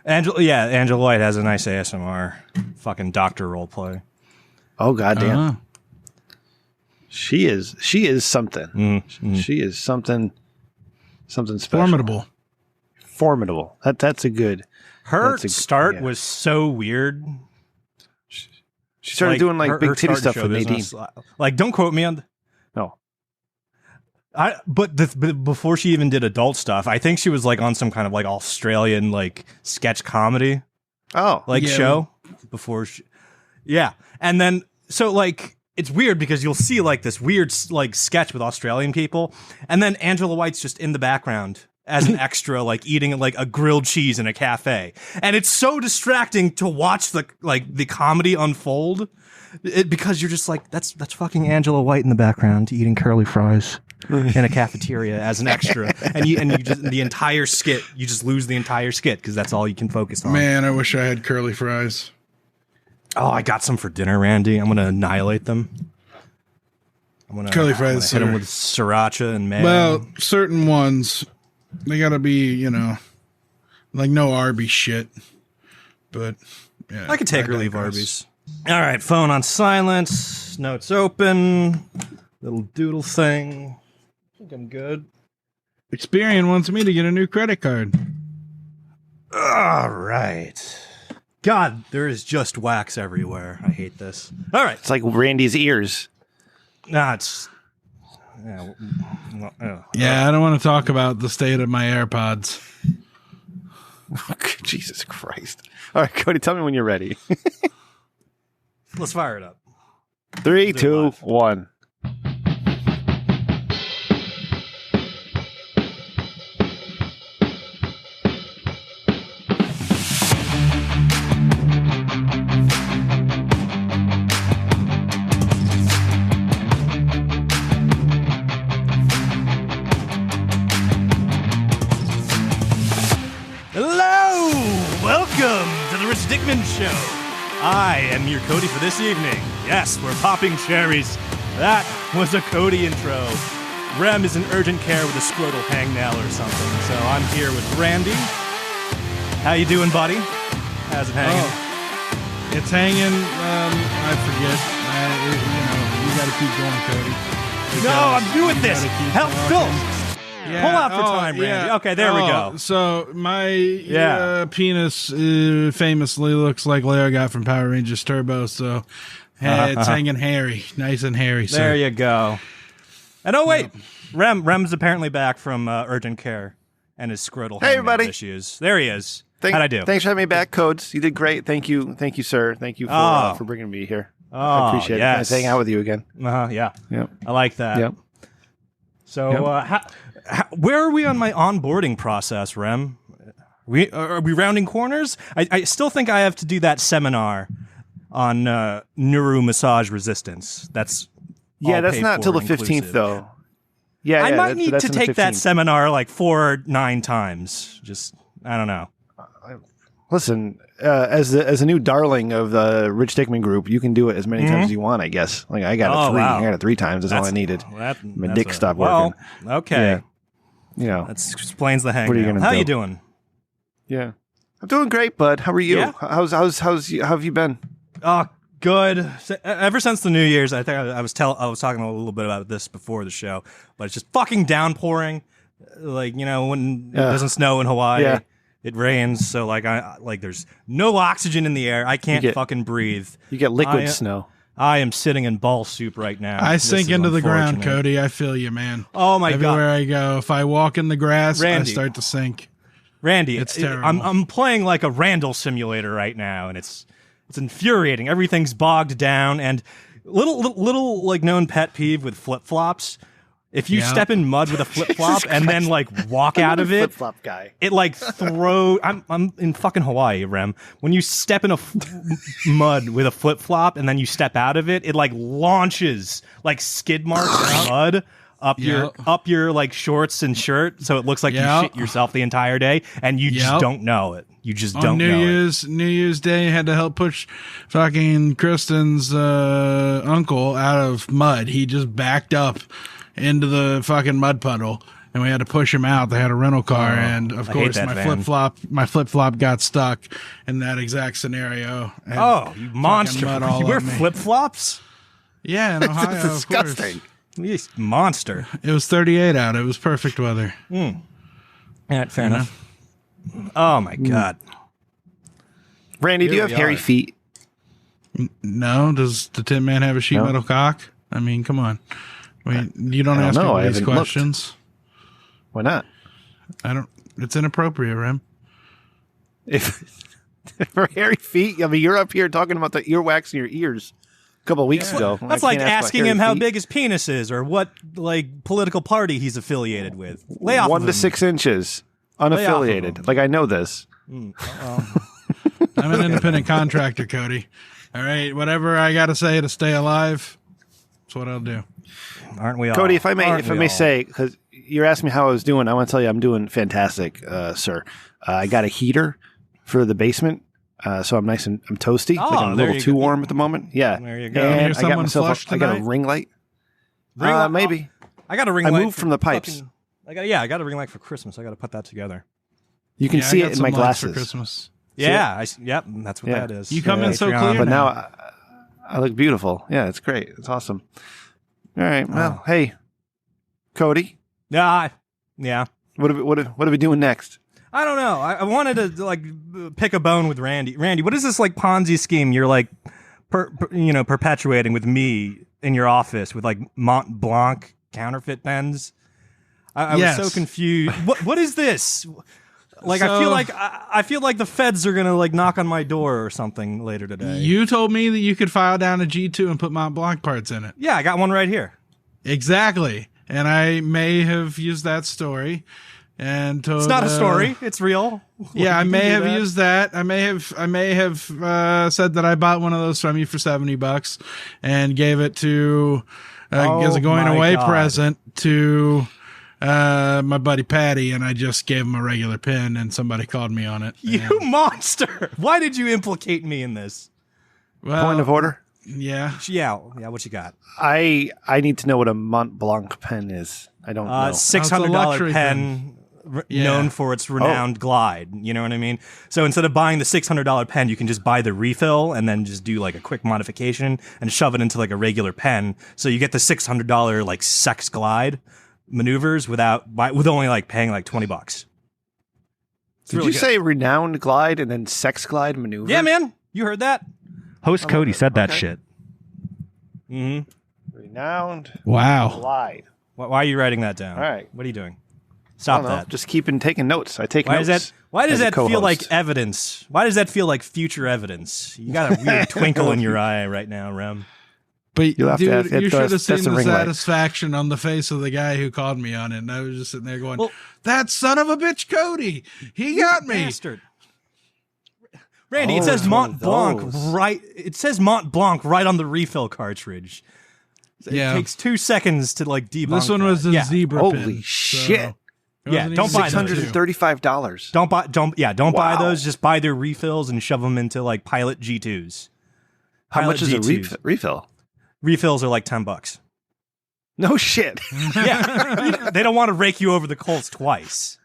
Angela White has a nice ASMR fucking doctor roleplay. Oh goddamn. She is something. Mm-hmm. She is something special. Formidable. That's a good. Her start was so weird. She started doing like big titty stuff with Nadine. Like, don't quote me on. No. But before she even did adult stuff, I think she was like on some kind of like Australian like sketch comedy. Oh, show before she. Yeah, and then so like it's weird because you'll see like this weird like sketch with Australian people, and then Angela White's just in the background as an extra, like eating like a grilled cheese in a cafe, and it's so distracting to watch the comedy unfold, because you're just like that's fucking Angela White in the background eating curly fries in a cafeteria as an extra, and you just the entire skit, you just lose the entire skit because that's all you can focus on. Man, I wish I had curly fries. Oh, I got some for dinner, Randy. I'm gonna annihilate them. Curly fries. Hit them with sriracha and mayo. Well, certain ones. They gotta be, like no Arby's shit. But yeah, I could take or leave Arby's. All right, phone on silent. Notes open. Little doodle thing. I think I'm good. Experian wants me to get a new credit card. All right. God, there is just wax everywhere. I hate this. All right. It's like Randy's ears. Nah, it's... Yeah, I don't want to talk about the state of my AirPods. Jesus Christ. All right, Cody, tell me when you're ready. Let's fire it up. 3, 2, 1. Dickman Show. I am your Cody for this evening. Yes, we're popping cherries. That was a Cody intro. Rem is in urgent care with a scrotal hangnail or something, so I'm here with Randy. How you doing, buddy? How's it hanging? Oh, it's hanging. I forget. You got to keep going, Cody. I'm doing this. Help, Phil. Yeah. Pull out for time, Randy. Yeah. Okay, there we go. So my penis famously looks like Leo got from Power Rangers Turbo. So it's hanging hairy, nice and hairy. There you go. And wait, Rem's apparently back from urgent care and his scrotal issues. There he is. How'd I do? Thanks for having me back, Codes. You did great. Thank you, sir. Thank you for bringing me here. I appreciate it. Nice hanging out with you again. Yeah. Yep. I like that. Yep. So where are we on my onboarding process, Rem? Are we rounding corners? I still think I have to do that seminar on neuromassage resistance. That's not till the 15th, though. Yeah, I might need to take that seminar like 4 or 9 times. Just, I don't know. Listen, as a new darling of the Rich Dickman Group, you can do it as many times as you want, I guess. Like I got it 3. I got it 3 times. That's all I needed. My dick stopped working. Okay. Yeah. That explains the hang. What are you gonna How do? you doing? Yeah, I'm doing great, bud. How are you? Yeah. How have you been? Good. Ever since the New Year's, I think I was talking a little bit about this before the show, but it's just fucking downpouring. Like, when it doesn't snow in Hawaii, it rains. So like there's no oxygen in the air. I can't fucking breathe. You get liquid snow. I am sitting in ball soup right now. I sink into the ground, Cody. I feel you, man. Oh my God. Everywhere I go, if I walk in the grass, Randy, I start to sink. Randy, it's terrible. I'm playing like a Randall simulator right now, and it's infuriating. Everything's bogged down, and little like known pet peeve with flip flops. If you step in mud with a flip flop and then like walk out of it, flip flop guy, it like throw. I'm in fucking Hawaii, Rem. When you step in mud with a flip flop and then you step out of it, it like launches like skid marks of mud up your like shorts and shirt, so it looks like you shit yourself the entire day, and you just don't know it. You just don't know it. New Year's Day, had to help push fucking Kristen's uncle out of mud. He just backed up into the fucking mud puddle. and we had to push him out. They had a rental car, and of course my flip flop got stuck in that exact scenario. Oh, you monster! You wear flip flops? Yeah, in Ohio. That's disgusting. You monster. It was 38 out. It was perfect weather. Yeah, fair enough. Oh my God, Randy, do you have hairy feet? No. Does the Tin Man have a sheet metal cock? I mean, come on. You don't ask me these questions. Why not? I don't. It's inappropriate, Rem. If for hairy feet, I mean, you're up here talking about the earwax in your ears a couple of weeks ago. That's like asking him how big his penis is or what like political party he's affiliated with. Lay off 1 to 6 inches, unaffiliated. Like I know this. I'm an independent contractor, Cody. All right, whatever I got to say to stay alive, that's what I'll do. Aren't we all? Cody, if I may say, because you're asking me how I was doing, I want to tell you I'm doing fantastic, sir. I got a heater for the basement, so I'm nice and I'm toasty. Like I'm a little too warm at the moment. Yeah. There you go. And I got myself I got a ring light. Maybe. I got a ring light. I moved from the pipes. I got a ring light for Christmas. I got to put that together. You can see it in my glasses. For Christmas. Yeah, that's what that is. You come in so clear. But now I look beautiful. Yeah, it's great. It's awesome. All right. Well, hey, Cody. Yeah. What are we doing next? I don't know. I wanted to like pick a bone with Randy. Randy, what is this like Ponzi scheme you're like, perpetuating with me in your office with like Mont Blanc counterfeit pens? I was so confused. What is this? Like I feel like the feds are gonna like knock on my door or something later today. You told me that you could file down a G2 and put Mont Blanc parts in it. Yeah, I got one right here. Exactly, and I may have used that story. And told, it's not a story; it's real. Yeah, I may have used that. I may have said that I bought one of those from you for $70 and gave it to as a going away present to my buddy Patty, and I just gave him a regular pen, and somebody called me on it. You monster! Why did you implicate me in this? Well, point of order. Yeah. What you got? I need to know what a Mont Blanc pen is. I don't know. $600 pen. Known for its renowned glide. You know what I mean? So instead of buying the $600 pen, you can just buy the refill and then just do like a quick modification and shove it into like a regular pen. So you get the $600 like sex glide maneuvers with only like paying like $20. Did you say renowned glide and then sex glide maneuver? Yeah, man. You heard that? Host Cody said that shit. Mm-hmm. Renowned glide. Why are you writing that down? All right. What are you doing? Stop that. Just taking notes. I take notes. Why does that feel like evidence? Why does that feel like future evidence? You got a weird twinkle in your eye right now, Rem. But dude, you should have seen the satisfaction on the face of the guy who called me on it. And I was just sitting there going, that son of a bitch, Cody. He got me. Bastard. Randy, it says Mont Blanc right. It says Mont Blanc right on the refill cartridge. It takes 2 seconds to like debunk. This one was a zebra Holy pin, shit. Yeah, don't buy $635. Don't buy those. Just buy their refills and shove them into like Pilot G2s. How much is a refill? Refills are like $10. No shit. Yeah, they don't want to rake you over the coals twice.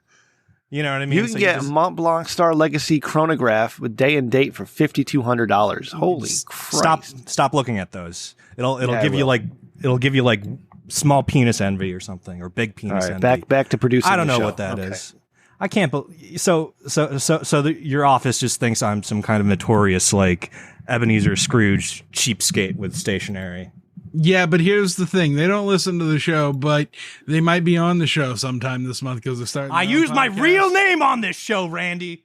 You know what I mean? You can get Mont Blanc Star Legacy chronograph with day and date for $5,200. Holy Christ! Stop looking at those. It'll give you like small penis envy or something, or big penis envy. Back to producing. I don't know what that is. I can't believe. So your office just thinks I'm some kind of notorious like Ebenezer Scrooge cheapskate with stationery. Yeah, but here's the thing: they don't listen to the show, but they might be on the show sometime this month because they're starting. I use my real name on this show, Randy.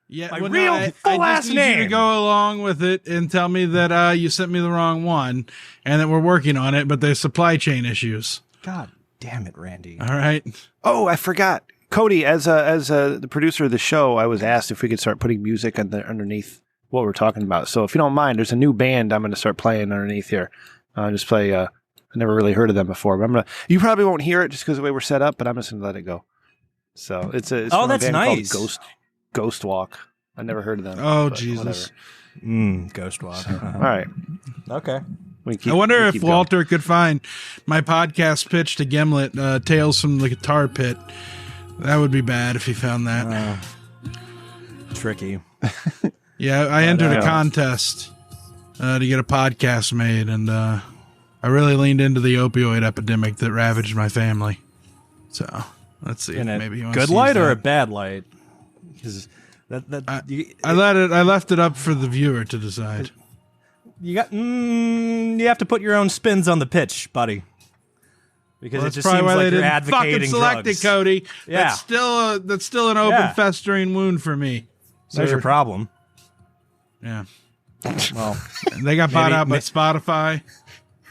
Yeah, my real full last name. I need you to go along with it and tell me that you sent me the wrong one and that we're working on it, but there's supply chain issues. God damn it, Randy! All right. Oh, I forgot, Cody. As the producer of the show, I was asked if we could start putting music underneath what we're talking about. So if you don't mind, there's a new band I'm going to start playing underneath here. Just play. I never really heard of them before, but you probably won't hear it just because of the way we're set up. But I'm just going to let it go. So it's that's band nice. Called Ghost Walk. I never heard of them. Oh Jesus! Ghost Walk. All right. Okay. I wonder if Walter could find my podcast pitch to Gimlet, Tales from the Guitar Pit. That would be bad if he found that. Tricky. Yeah, I entered a contest to get a podcast made, and I really leaned into the opioid epidemic that ravaged my family. So let's see. In a maybe good light or a bad light? Because I left it up for the viewer to decide. You have to put your own spins on the pitch, buddy. Because it just seems like you're advocating fucking select drugs. it, Cody. Yeah. That's still an open festering wound for me. There's your problem. Yeah. Well, they got bought out by Spotify.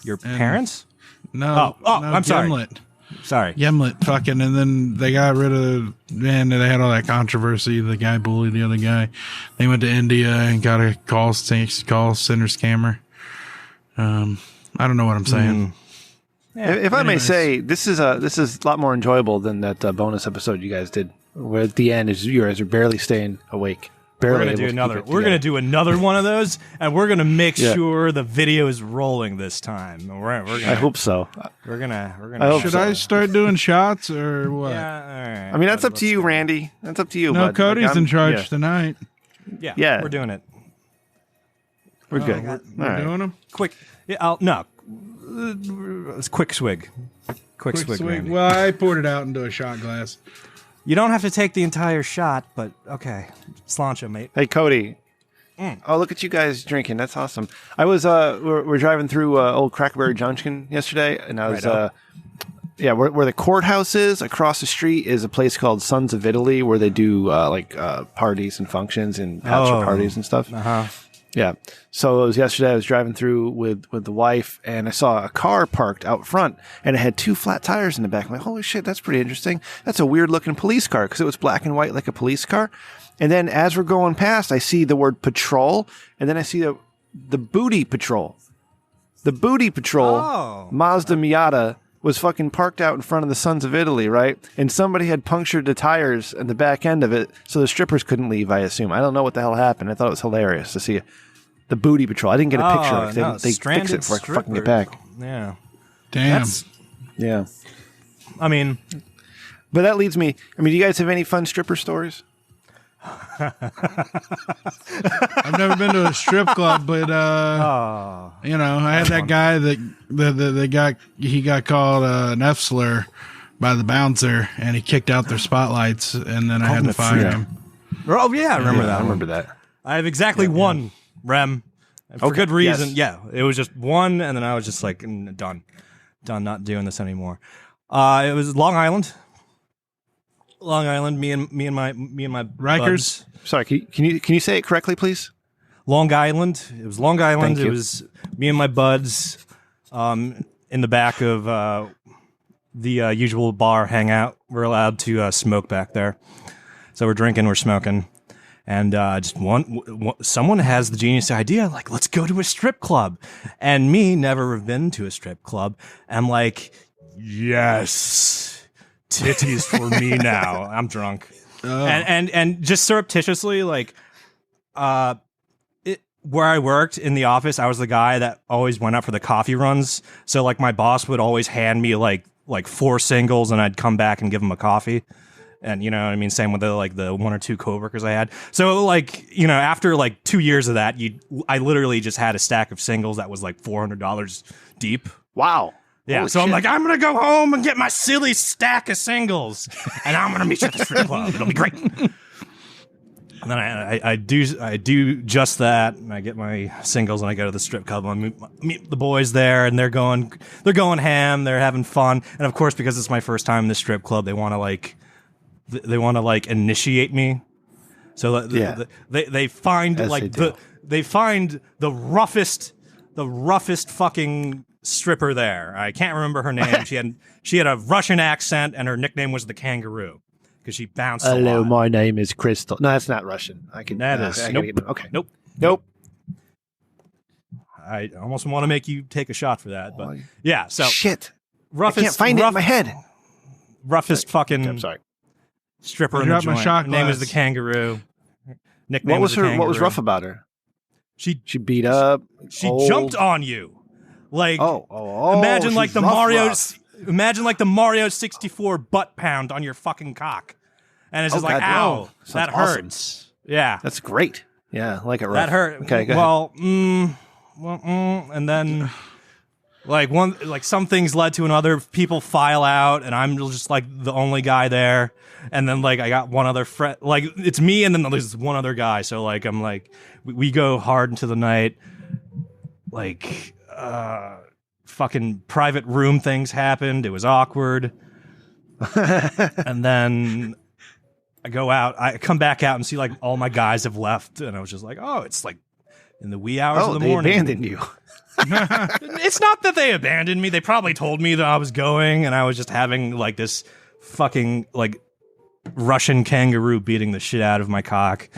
Your parents? No. I'm sorry. Gimlet. Sorry. Gimlet fucking, and then they got rid of, man, they had all that controversy. The guy bullied the other guy. They went to India and got a call center scammer. I don't know what I'm saying. Yeah. If I may say, this is a lot more enjoyable than that bonus episode you guys did, where at the end you guys are barely staying awake. We're gonna do another one of those, and we're gonna make sure the video is rolling this time. We're gonna, I hope so. We're gonna. Should I start doing shots or what? Yeah, all right. I mean, that's up to you, Randy. That's up to you. No, bud. Cody's in charge tonight. Yeah, we're doing it. We're good. We're doing them quick. Yeah, it's quick swig. Quick swig. Randy. Well, I poured it out into a shot glass. You don't have to take the entire shot, but okay. Sláinte, mate. Hey, Cody. Oh, look at you guys drinking. That's awesome. I was, we're driving through Old Crackberry Junction yesterday, and I was, where the courthouse is, across the street is a place called Sons of Italy, where they do, parties and functions and bachelor parties and stuff. Uh-huh. Yeah. So it was yesterday. I was driving through with the wife, and I saw a car parked out front, and it had 2 flat tires in the back. I'm like, holy shit, that's pretty interesting. That's a weird looking police car, because it was black and white like a police car. And then as we're going past, I see the word patrol, and then I see the booty patrol. The booty patrol, Mazda Miata, was fucking parked out in front of the Sons of Italy, right? And somebody had punctured the tires at the back end of it, so the strippers couldn't leave, I assume. I don't know what the hell happened. I thought it was hilarious to see the booty patrol. I didn't get a picture of it. They fix it before I fucking get back. Yeah. Damn. Yeah. I mean... But that leads me... I mean, do you guys have any fun stripper stories? I've never been to a strip club, but you know, I had that guy that got called an F slur by the bouncer, and he kicked out their spotlights, and then I had to fire him. Oh yeah, I remember that. I remember that. I have exactly one, Rem, for good reason. Yes. Yeah, it was just one, and then I was just like, done, not doing this anymore. It was Long Island. Me and my Rikers. buds. Sorry, can you say it correctly, please? Long Island. It was Long Island. Thank you. It was me and my buds in the back of the usual bar hangout. We're allowed to smoke back there, so we're drinking, we're smoking, and just someone has the genius idea, like, let's go to a strip club, and me, never have been to a strip club, I'm like, yes. Titties for me now. I'm drunk. And just surreptitiously, like, where I worked in the office, I was the guy that always went out for the coffee runs. So like my boss would always hand me like 4 singles, and I'd come back and give him a coffee. And you know what I mean? Same with the 1 or 2 coworkers I had. So like, you know, after like 2 years of that, I literally just had a stack of singles that was like $400 deep. Wow. Yeah, Holy so shit. I'm like, I'm going to go home and get my silly stack of singles, and I'm going to meet you at the strip club. It'll be great. And then I do just that, and I get my singles, and I go to the strip club, and I meet the boys there, and they're going ham, they're having fun, and of course, because it's my first time in the strip club, they want to initiate me. So they find they find the roughest fucking stripper there. I can't remember her name. She had a Russian accent, and her nickname was the Kangaroo because she bounced a lot. Hello, my name is Crystal. No, that's not Russian. Nope. Nope. I almost want to make you take a shot for that, but yeah. So shit. Roughest, I can't find it in my head. Roughest fucking. I'm sorry. Stripper in the joint. Her name is the Kangaroo. Nickname What was rough about her? She beat up. She jumped on you. Like, oh, imagine like she's the rough. Imagine like the Mario 64 butt pound on your fucking cock, and it's just like, God, ow, no. Sounds that awesome. hurts. Yeah, That's great. Yeah, I like it rough. that hurt. Okay, go ahead. And then like some things led to another. People file out, and I'm just like the only guy there. And then like I got one other friend. Like it's me, and then there's one other guy. So like I'm like we go hard into the night. Like fucking private room things happened. It was awkward. And then I go out. I come back out and see like all my guys have left, and I was just like, oh, it's like in the wee hours of the they morning. abandoned you. It's not that they abandoned me. They probably told me that I was going, and I was just having like this fucking like Russian kangaroo beating the shit out of my cock,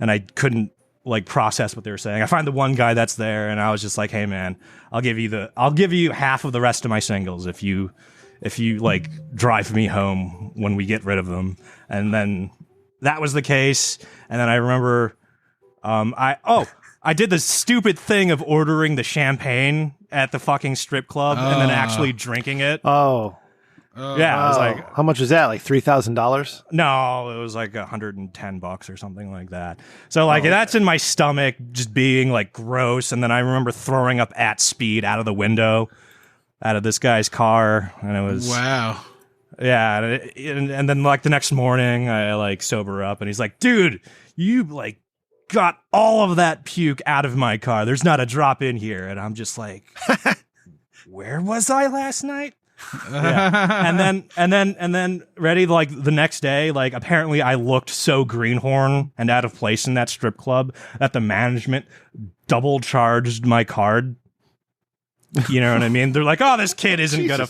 and I couldn't like process what they were saying. I find the one guy that's there, and I was just like, hey man, I'll give you half of the rest of my singles if you like drive me home when we get rid of them. And then that was the case. And then I remember I did the stupid thing of ordering the champagne at the fucking strip club and then actually drinking it. Oh. Yeah, I was like, how much was that? Like $3,000? no, it was like $110 or something like that. So like that's in my stomach, just being like gross. And then I remember throwing up at speed out of the window, out of this guy's car, and it was Wow. yeah. And then like the next morning, I like sober up, and he's like, "Dude, you like got all of that puke out of my car. There's not a drop in here." And I'm just like, "Where was I last night?" Yeah. And then ready like the next day, like apparently I looked so greenhorn and out of place in that strip club that the management double charged my card. You know what I mean? They're like, "Oh, this kid isn't gonna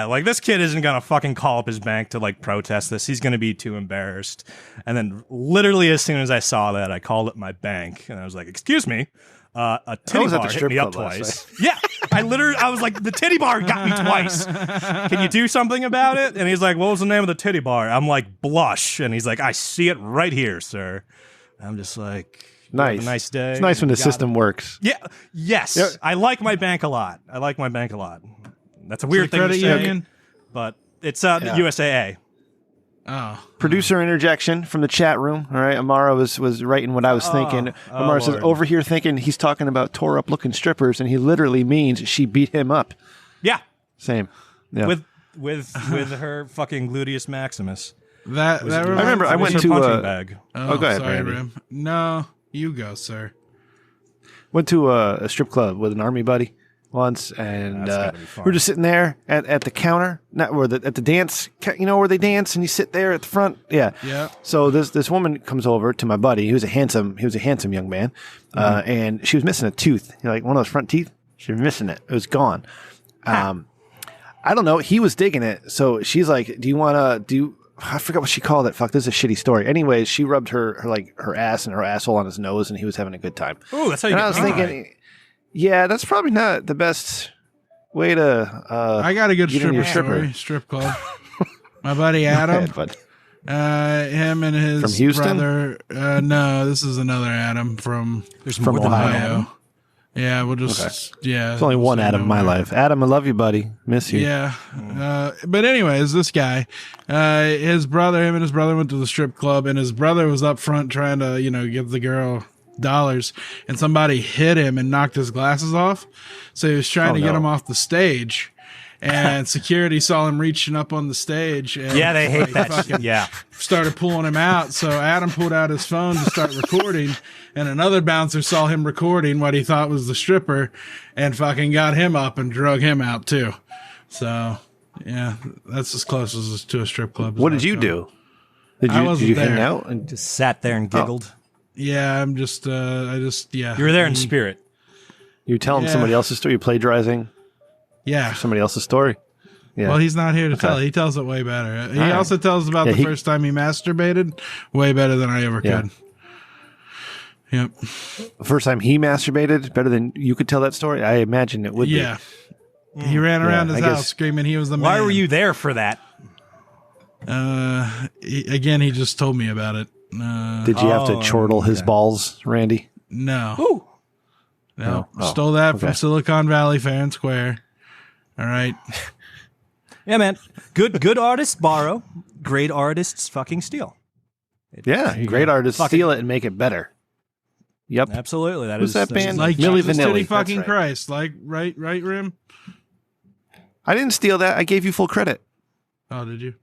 like this kid isn't gonna fucking call up his bank to like protest this. He's gonna be too embarrassed." And then literally as soon as I saw that, I called up my bank and I was like, "Excuse me, a titty was at the bar hit strip me up club last twice." Yeah, I was like, "The titty bar got me twice. Can you do something about it?" And he's like, "What was the name of the titty bar?" I'm like, "Blush." And he's like, "I see it right here, sir." I'm just like, Nice. "Have a nice day." It's nice when the Got system works. yeah. Yes. Yeah. I like my bank a lot. That's a weird thing to Credit say, union. but it's the USAA. Oh. Producer interjection from the chat room. All right, Amara was writing what I was thinking. Amara says, Lord. over here thinking he's talking about tore up looking strippers, and he literally means she beat him up. Yeah. Same. Yeah. With her fucking gluteus maximus. That I remember I went Her to punching bag. Oh, go ahead, sorry, Randy. Rim. No, you go, sir. went to a strip club with an army buddy once, and That's gotta be fun. we were just sitting there at the counter, not where at the dance, where they dance, and you sit there at the front. Yeah. Yeah. So this woman comes over to my buddy. He was a handsome young man, and she was missing a tooth, like one of those front teeth. She was missing it. It was gone. I don't know. He was digging it. So she's like, "Do you want to do?" I forgot what she called it. Fuck, this is a shitty story. Anyways, she rubbed her ass and her asshole on his nose, and he was having a good time. Ooh, that's how you And get I was high. thinking, yeah, that's probably not the best way to. I got a good get into stripper your story. Strip club. My buddy Adam, But him and his From Houston? brother. No, this is another Adam from There's From more than Ohio. one Ohio. Adam. Yeah, we'll just yeah. there's only one say Adam no in my more. life. Adam, I love you, buddy. Miss you. Yeah. But anyways, this guy, him and his brother went to the strip club, and his brother was up front trying to, give the girl dollars, and somebody hit him and knocked his glasses off. So he was trying to get no. him off the stage, and security saw him reaching up on the stage. And Yeah, they hate that. fucking Yeah. started pulling him out. So Adam pulled out his phone to start recording, and another bouncer saw him recording what he thought was the stripper and fucking got him up and drug him out too. So yeah, that's as close as to a strip club. as What I did you come. do? Did I you wasn't hang there. out? And Just sat there and giggled. Yeah, I'm just, yeah. You were there in spirit. you telling Yeah. somebody else's story? You plagiarizing Yeah. somebody else's story? Yeah. Well, he's not here to tell it. He tells it way better. He right. also tells about Yeah, the first time he masturbated way better than I ever Yeah. could. Yep. The first time he masturbated, better than you could tell that story. I imagine it would Yeah. He ran around Yeah, his I house guess- screaming he was the man. Why were you there for that? Again, he just told me about it. be. Did you have to chortle his balls, Randy? No. Ooh. No, Oh, stole that okay. from Silicon Valley Fair and Square. All right. Yeah, man. Good artists borrow. Great artists fucking steal. Yeah, great artists Fucking- steal it and make it better. Yep. Absolutely. Who's that band? Like Milli Jesus Vanilli, City that's fucking right. Christ. Like, right, Rim? I didn't steal that. I gave you full credit. Oh, did you? I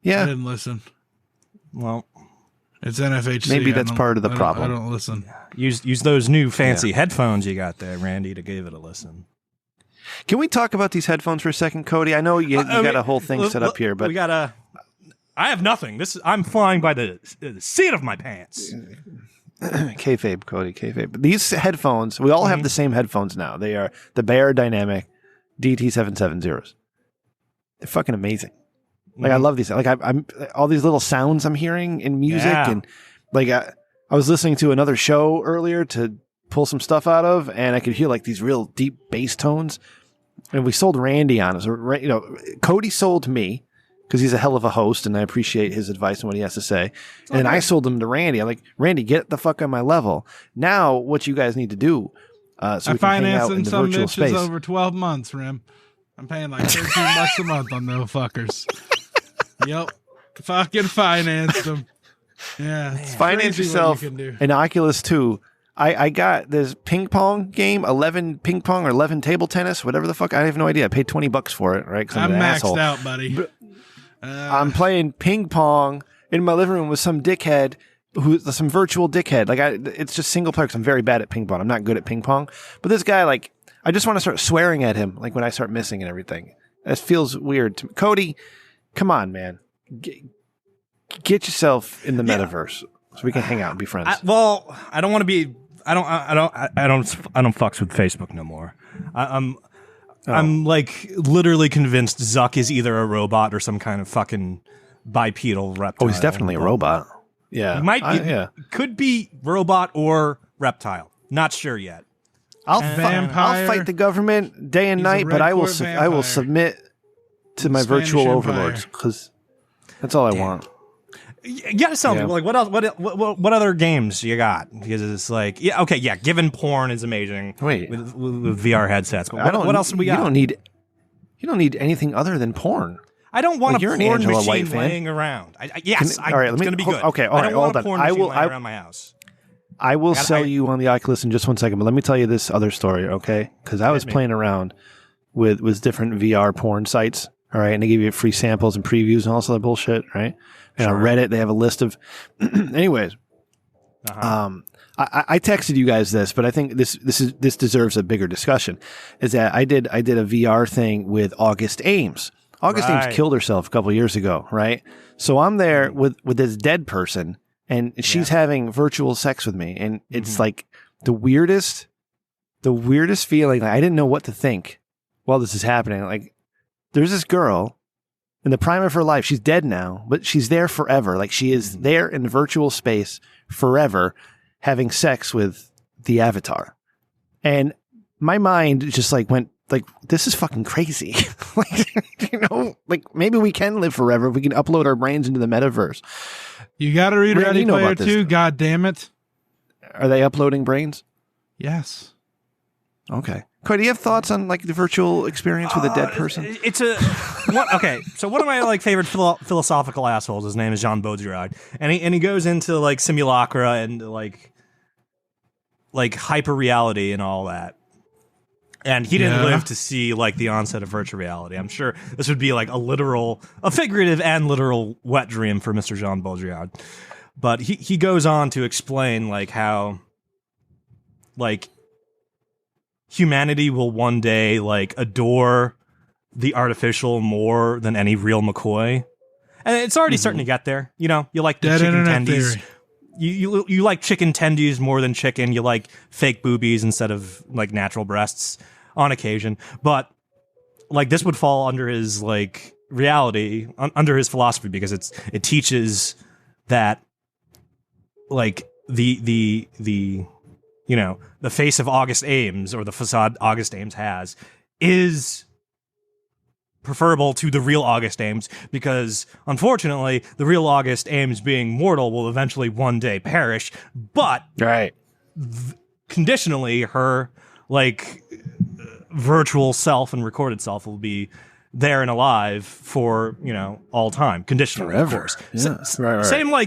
Yeah. didn't listen. Well, It's NFHC. Maybe I that's don't- part of the I don't- problem. I don't listen. use those new fancy headphones you got there, Randy, to give it a listen. Can we talk about these headphones for a second, Cody? I know you got a whole thing set up here, but we gotta. I have nothing. I'm flying by the seat of my pants. kayfabe, Cody, kayfabe. These headphones, we all have the same headphones now. They are the Bear Dynamic DT770s. They're fucking amazing. Like I love these. Like I'm all these little sounds I'm hearing in music, Yeah. and like I was listening to another show earlier to pull some stuff out of, and I could hear like these real deep bass tones. And we sold Randy on us. You know, Cody sold me because he's a hell of a host, and I appreciate his advice and what he has to say. And then I sold them to Randy. I'm like, Randy, get the fuck on my level. Now, what you guys need to do, so I we can hang out financed in them the some virtual bitches space. over 12 months, Rim. I'm paying like $13 a month on those fuckers. Yep. Fucking financed them. Yeah. It's Finance crazy what yourself you can do. an Oculus 2. I got this ping pong game, 11 ping pong or 11 table tennis, whatever the fuck. I have no idea. I paid $20 for it, right? 'Cause I'm an maxed asshole. out, buddy. I'm playing ping pong in my living room with some dickhead who's some virtual dickhead. Like it's just single player 'cause I'm very bad at ping pong. I'm not good at ping pong. But this guy, like, I just want to start swearing at him, like when I start missing and everything. That feels weird to me. Cody, come on, man. Get yourself in the metaverse so we can hang out and be friends. I don't want to be. I don't fucks with Facebook no more. I'm like literally convinced Zuck is either a robot or some kind of fucking bipedal reptile. Oh, he's definitely a robot. Yeah. He might be, yeah. could be robot or reptile. Not sure yet. I'll Vampire. fight the government day and He's a night, but I will red court I will vampire. submit to my Spanish virtual Empire. overlords because that's all I want. You gotta tell me, like, what else? What other games you got? Because it's like, yeah, okay, yeah. Given porn is amazing. Wait. with VR headsets. But I don't. what else do we got? You don't need anything other than porn. I don't want Like, a you're an porn Angela machine White fan. laying around. Yes, all right, let it's me- gonna be hold- good. okay, all I right, don't want hold a on. porn I machine will- laying I- around my house. I will gotta sell hire- you on the Oculus in just 1 second, but let me tell you this other story, okay? Because I was playing around with different VR porn sites, all right, and they give you free samples and previews and all this other bullshit, right? And on Reddit, they have a list of. Anyways, I texted you guys this, but I think this deserves a bigger discussion. Is that I did a VR thing with August Ames. August Right. Ames killed herself a couple years ago, right? So I'm there with this dead person, and she's having virtual sex with me, and it's like the weirdest feeling. Like, I didn't know what to think while this is happening. Like, there's this girl in the prime of her life. She's dead now, but she's there forever. Like, she is there in virtual space forever, having sex with the avatar. And my mind just like went like, this is fucking crazy. Like, you know, like maybe we can live forever if we can upload our brains into the metaverse. You got to read Randy, Ready you know Player about this. 2. God damn it. Are they uploading brains? Yes. Okay. Cody, do you have thoughts on like the virtual experience with a dead person? It's a what? Okay, so one of my like favorite philosophical assholes. His name is Jean Baudrillard, and he goes into like simulacra and like hyper reality and all that. And he didn't live to see like the onset of virtual reality. I'm sure this would be like a figurative and literal wet dream for Mr. Jean Baudrillard. But he goes on to explain like how like humanity will one day like adore the artificial more than any real McCoy. And it's already starting to get there. You know, you like the Dead chicken internet tendies. theory. You like chicken tendies more than chicken. You like fake boobies instead of like natural breasts on occasion. But like this would fall under his like reality, under his philosophy, because it teaches that like the you know, the face of August Ames, or the facade August Ames has, is preferable to the real August Ames, because unfortunately the real August Ames, being mortal, will eventually one day perish. But Right. conditionally her like virtual self and recorded self will be there and alive for, you know, all time, conditionally, of Forever. course. Yeah. Right.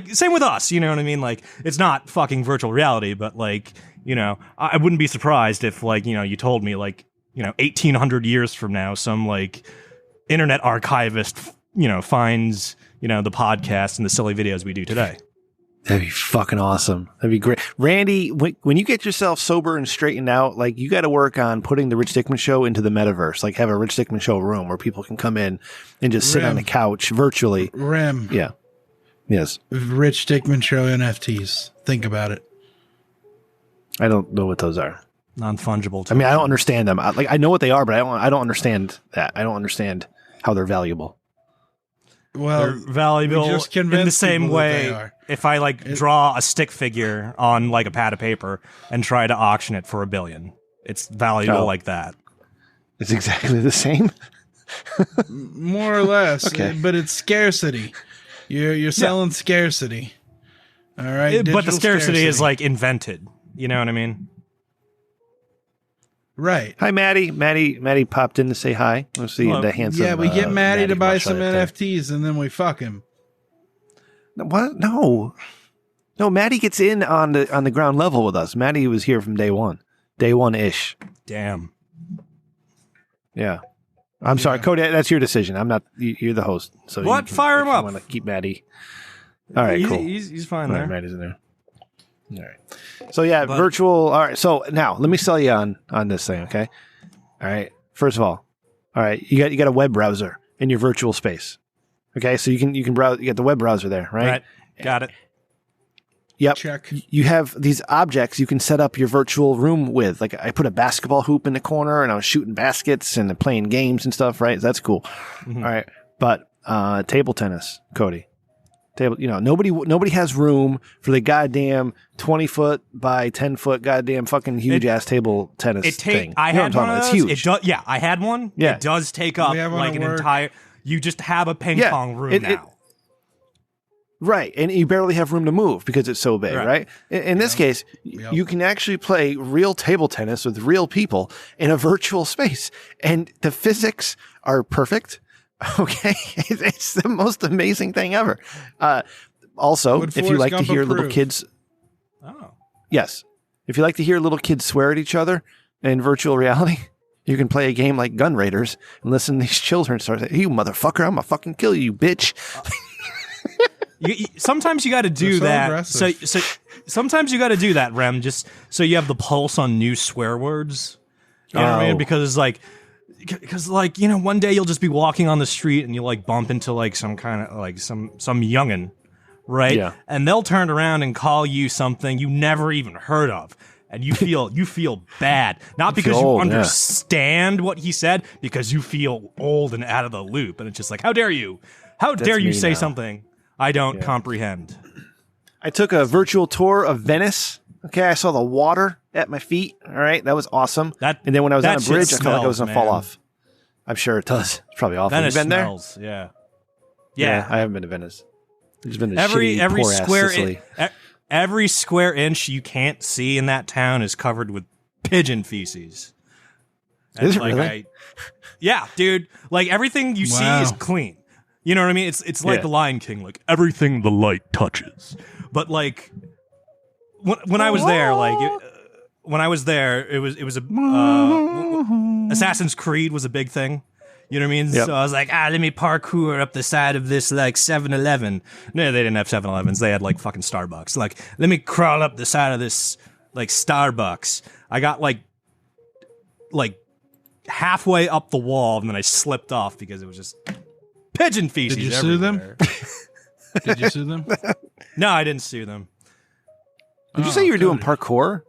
Same with us, you know what I mean? Like, it's not fucking virtual reality, but like, you know, I wouldn't be surprised if, like, you know, you told me, like, you know, 1800 years from now, some like internet archivist, you know, finds, you know, the podcast and the silly videos we do today. That'd be fucking awesome. That'd be great. Randy, when you get yourself sober and straightened out, like, you got to work on putting the Rich Dickman Show into the metaverse. Like, have a Rich Dickman Show room where people can come in and just sit on the couch virtually. Rim. Yeah. Yes. Rich Dickman Show NFTs. Think about it. I don't know what those are. Non-fungible. I mean, I don't understand them. I know what they are, but I don't understand that. I don't understand how they're valuable. Well, they're valuable just in the same way. If I like draw a stick figure on like a pad of paper and try to auction it for $1 billion, it's valuable like that. It's exactly the same. More or less. Okay. But it's scarcity. You're selling scarcity. All right. But the Digital scarcity is like invented. You know what I mean? Right. Hi, Maddie. Maddie popped in to say hi. Let's see the handsome. Yeah, we get Maddie to buy some Russia there. NFTs and then we fuck him. What? No, Maddie gets in on the ground level with us. Maddie was here from day one ish. Damn. Yeah. I'm sorry, Cody. That's your decision. I'm not. You're the host. So What? Fire him up. Want to keep Maddie? All right, cool. He's fine All there. right, Maddie's in there. All right. So yeah, virtual. All right. So now let me sell you on this thing. Okay. All right. First of all right. You got a web browser in your virtual space. Okay. So you can browse. You got the web browser there, right? Got it. Yep. Check. You have these objects you can set up your virtual room with. Like, I put a basketball hoop in the corner and I was shooting baskets and playing games and stuff, right? That's cool. Mm-hmm. All right. But table tennis, Cody. Nobody has room for the goddamn 20-foot by 10-foot goddamn fucking huge ass table tennis thing. I had one of those. It's huge. I had one. Yeah. It does take up like an entire. You just have a ping pong room now. Right, and you barely have room to move because it's so big, right? In this case, you can actually play real table tennis with real people in a virtual space, and the physics are perfect. Okay, it's the most amazing thing ever. Also, if you like to hear little kids, yes, if you like to hear little kids swear at each other in virtual reality, you can play a game like Gun Raiders and listen to these children start saying, "You motherfucker, I'm gonna fucking kill you, bitch." Sometimes you got to do that. So sometimes you got to do that, Rem, just so you have the pulse on new swear words. You know what I mean? Because you know, one day you'll just be walking on the street and you like bump into like some kind of like some youngin', right? Yeah. And they'll turn around and call you something you never even heard of. And you feel bad, not because you understand what he said, because you feel old and out of the loop. And it's just like, how dare you? How dare you say something I don't comprehend? I took a virtual tour of Venice. Okay, I saw the water at my feet. All right, that was awesome. And then when I was on a bridge, I felt like I was going to fall off. I'm sure it does. It's probably awful. Venice you been smells, there? Yeah, I haven't been to Venice. I've just been to every square Sicily. Every square inch you can't see in that town is covered with pigeon feces. Is it really? Yeah, dude. Like, everything you see is clean. You know what I mean? It's like the Lion King, like everything the light touches. But like when I was there, it was a Assassin's Creed was a big thing. You know what I mean? Yep. So I was like, let me parkour up the side of this like 7-Eleven. No, they didn't have 7-Elevens. They had like fucking Starbucks. Like, let me crawl up the side of this like Starbucks. I got like halfway up the wall and then I slipped off because it was just pigeon feces. Did you everywhere. sue them? Did you sue them? No, I didn't sue them. Did you say you were doing parkour?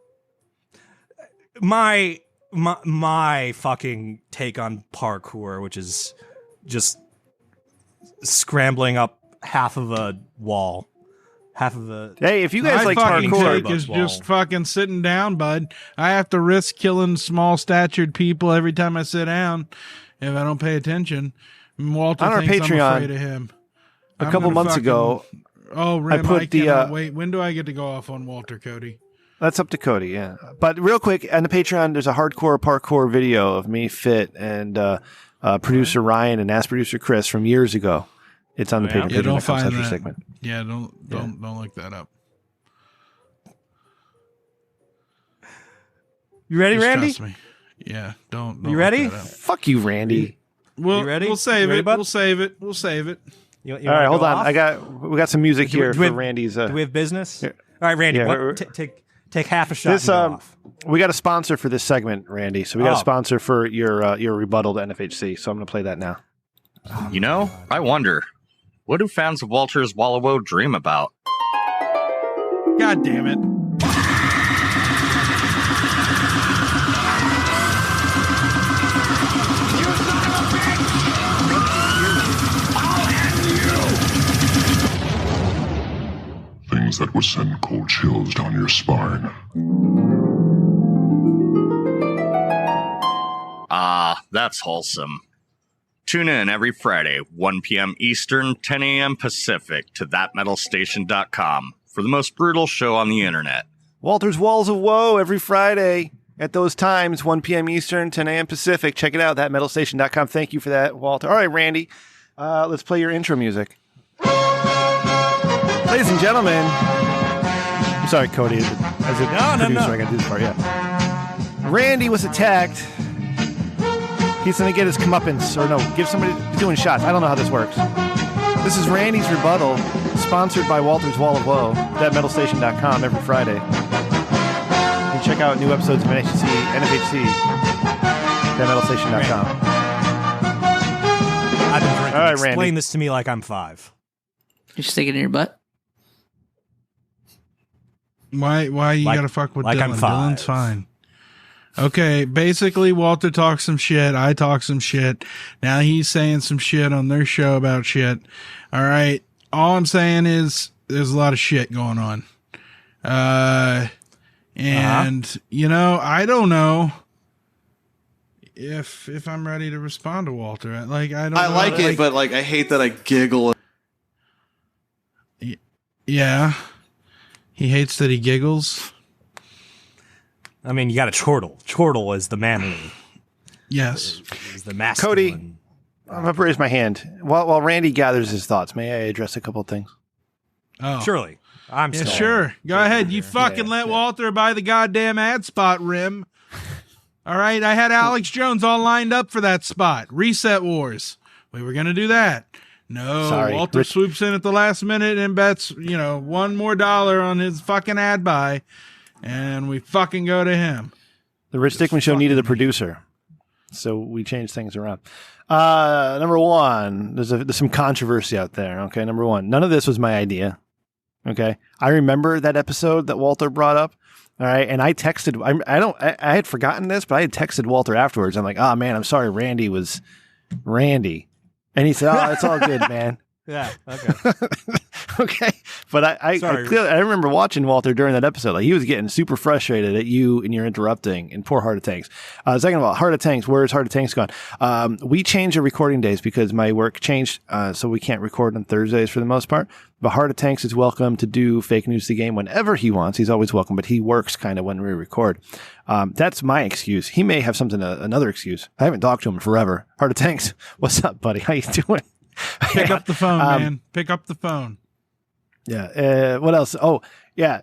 My fucking take on parkour, which is just scrambling up half of a wall. Hey, if you guys like parkour, is just fucking sitting down, bud. I have to risk killing small-statured people every time I sit down if I don't pay attention. Walter on our thinks Patreon, I'm afraid of him. A couple months ago, Rim, I put cannot wait. When do I get to go off on Walter, Cody? That's up to Cody, yeah. But real quick, on the Patreon, there's a hardcore parkour video of me, Fit, and producer Ryan and Ask Producer Chris from years ago. It's on the Patreon. Yeah, don't find that. Segment. Yeah, don't look that up. You ready, Just Randy? trust me. Yeah, don't You ready? look that up. Fuck you, Randy. We'll, You ready? We'll save You ready, it. bud? We'll save it. We'll save it. You All right, hold on. We got some music Do we- here do we for have- Randy's. Do we have business? All right, Randy. Yeah, what, take half a shot. This and go off. we got a sponsor for this segment, Randy. So we got Oh. a sponsor for your rebuttal to NFHC. So I'm going to play that now. You know, I wonder, what do fans of Walter's Wallowo dream about? God damn it. Things that would send cold chills down your spine. Ah, that's wholesome. Tune in every Friday, 1 p.m. Eastern, 10 a.m. Pacific, to thatmetalstation.com for the most brutal show on the internet. Walter's Walls of Woe every Friday at those times, 1 p.m. Eastern, 10 a.m. Pacific. Check it out, thatmetalstation.com. Thank you for that, Walter. All right, Randy, let's play your intro music. Ladies and gentlemen, I'm sorry, Cody. As a producer, I got to do this part, yeah. Randy was attacked. He's going to get his comeuppance, or no, give somebody doing shots. I don't know how this works. This is Randy's rebuttal, sponsored by Walter's Wall of Woe, thatmetalstation.com every Friday. You can check out new episodes of NFHC, thatmetalstation.com. I've been drinking. All right, Explain Randy. this to me like I'm 5. You stick it in your butt. Why you Like- gotta fuck with like Dylan? I'm 5. Dylan's fine. Okay, basically Walter talks some shit, I talk some shit. Now he's saying some shit on their show about shit. All right. All I'm saying is there's a lot of shit going on. You know, I don't know if I'm ready to respond to Walter. I don't I know. like it, but like I hate that I giggle. Yeah. He hates that he giggles. I mean, you got to chortle. Chortle is the manly. Yes. Is the masculine. I'm going to raise my hand. While Randy gathers his thoughts, may I address a couple of things? Oh. Surely. I'm Yeah, still sure. Go ahead. You fucking Yeah, let yeah. Walter buy the goddamn ad spot, Rim. All right. I had Alex Jones all lined up for that spot. Reset Wars. We were going to do that. No, Sorry. Walter Rich- swoops in at the last minute and bets, $1 more on his fucking ad buy. And we fucking go to him. The Rich Dickman Show needed a producer, so we changed things around. Number one, there's some controversy out there. Okay, number one, none of this was my idea. Okay, I remember that episode that Walter brought up. All right, and I texted. I had forgotten this, but I had texted Walter afterwards. I'm like, oh man, I'm sorry, Randy was Randy, and he said, oh, it's all good, man. Yeah. Okay. Okay, but I Sorry. remember watching Walter during that episode. Like he was getting super frustrated at you and you're interrupting. And poor Heart of Tanks. Second of all, Heart of Tanks. Where's Heart of Tanks gone? We changed the recording days because my work changed, so we can't record on Thursdays for the most part. But Heart of Tanks is welcome to do Fake News the Game whenever he wants. He's always welcome, but he works kind of when we record. That's my excuse. He may have another excuse. I haven't talked to him in forever. Heart of Tanks, what's up, buddy? How you doing? Pick up the phone, man. Pick up the phone. Yeah. What else? Oh, yeah.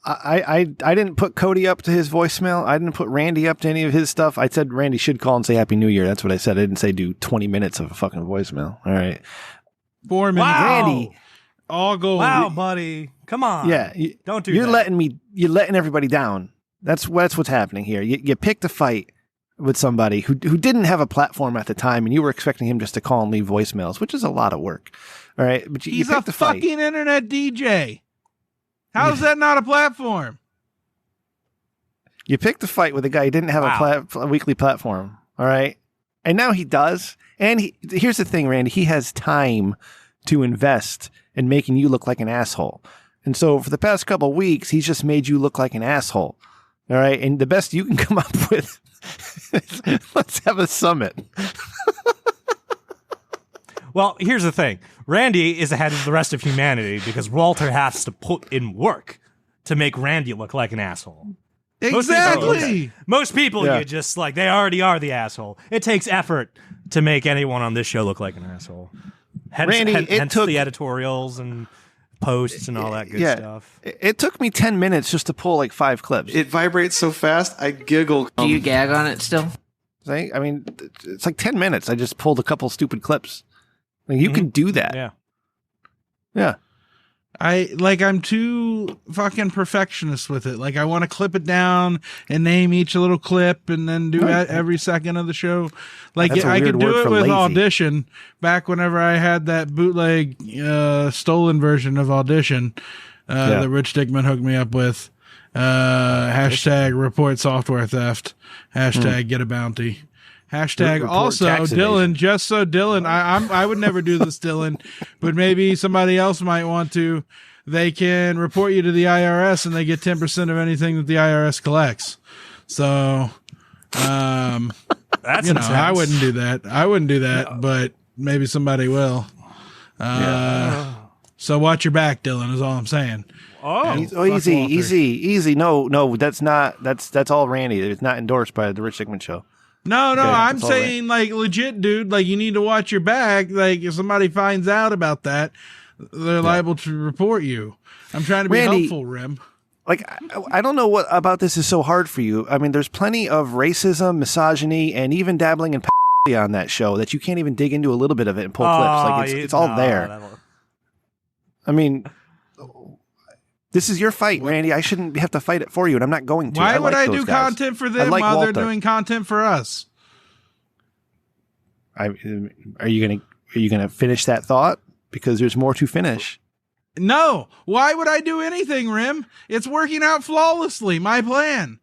I didn't put Cody up to his voicemail. I didn't put Randy up to any of his stuff. I said Randy should call and say Happy New Year. That's what I said. I didn't say do 20 minutes of a fucking voicemail. All right. 4 minutes. Wow. Randy. All gold. Wow, buddy. Come on. Yeah. Don't do You're that. you're letting everybody down. That's what's happening here. You picked a fight with somebody who didn't have a platform at the time, and you were expecting him just to call and leave voicemails, which is a lot of work. All right. But you He's a picked a fight. fucking internet DJ. How's that not a platform? You picked a fight with a guy who didn't have a weekly platform. All right. And now he does. And here's the thing, Randy, he has time to invest in making you look like an asshole. And so for the past couple of weeks, he's just made you look like an asshole. All right. And the best you can come up with is, let's have a summit. Well, here's the thing. Randy is ahead of the rest of humanity because Walter has to put in work to make Randy look like an asshole. Exactly. Most people, Yeah. you just like, they already are the asshole. It takes effort to make anyone on this show look like an asshole. Hence, Randy, hence the editorials and posts and all that good stuff. It took me 10 minutes just to pull like 5 clips. It vibrates so fast, I giggle. Do you gag on it still? I mean, it's like 10 minutes. I just pulled a couple stupid clips. Like, you can do that. Yeah. Yeah. I'm too fucking perfectionist with it. Like, I want to clip it down and name each little clip and then do that every second of the show. Like, That's a I weird could do word it for with lazy. Audition back whenever I had that bootleg stolen version of Audition that Rich Dickman hooked me up with. Hashtag report software theft. Hashtag get a bounty. Hashtag Report also tax Dylan, evasion. just so Dylan, I would never do this, Dylan, but maybe somebody else might want to. They can report you to the IRS and they get 10% of anything that the IRS collects. So, That's intense. I wouldn't do that. But maybe somebody will. So watch your back, Dylan, is all I'm saying. Easy. No, that's not. That's all Randy. It's not endorsed by the Rich Dickman Show. No, Okay, I'm that's all saying like legit, dude. Like you need to watch your back. Like if somebody finds out about that, they're liable to report you. I'm trying to be Randy, helpful, Rim. Like, I don't know what about this is so hard for you. I mean, there's plenty of racism, misogyny, and even dabbling in on that show that you can't even dig into a little bit of it and pull clips. Like it's all there. I mean, this is your fight, Randy. I shouldn't have to fight it for you, and I'm not going to. Why would I like do those guys. content for them like while Walter. they're doing content for us? Are you gonna finish that thought? Because there's more to finish. No. Why would I do anything, Rim? It's working out flawlessly. My plan.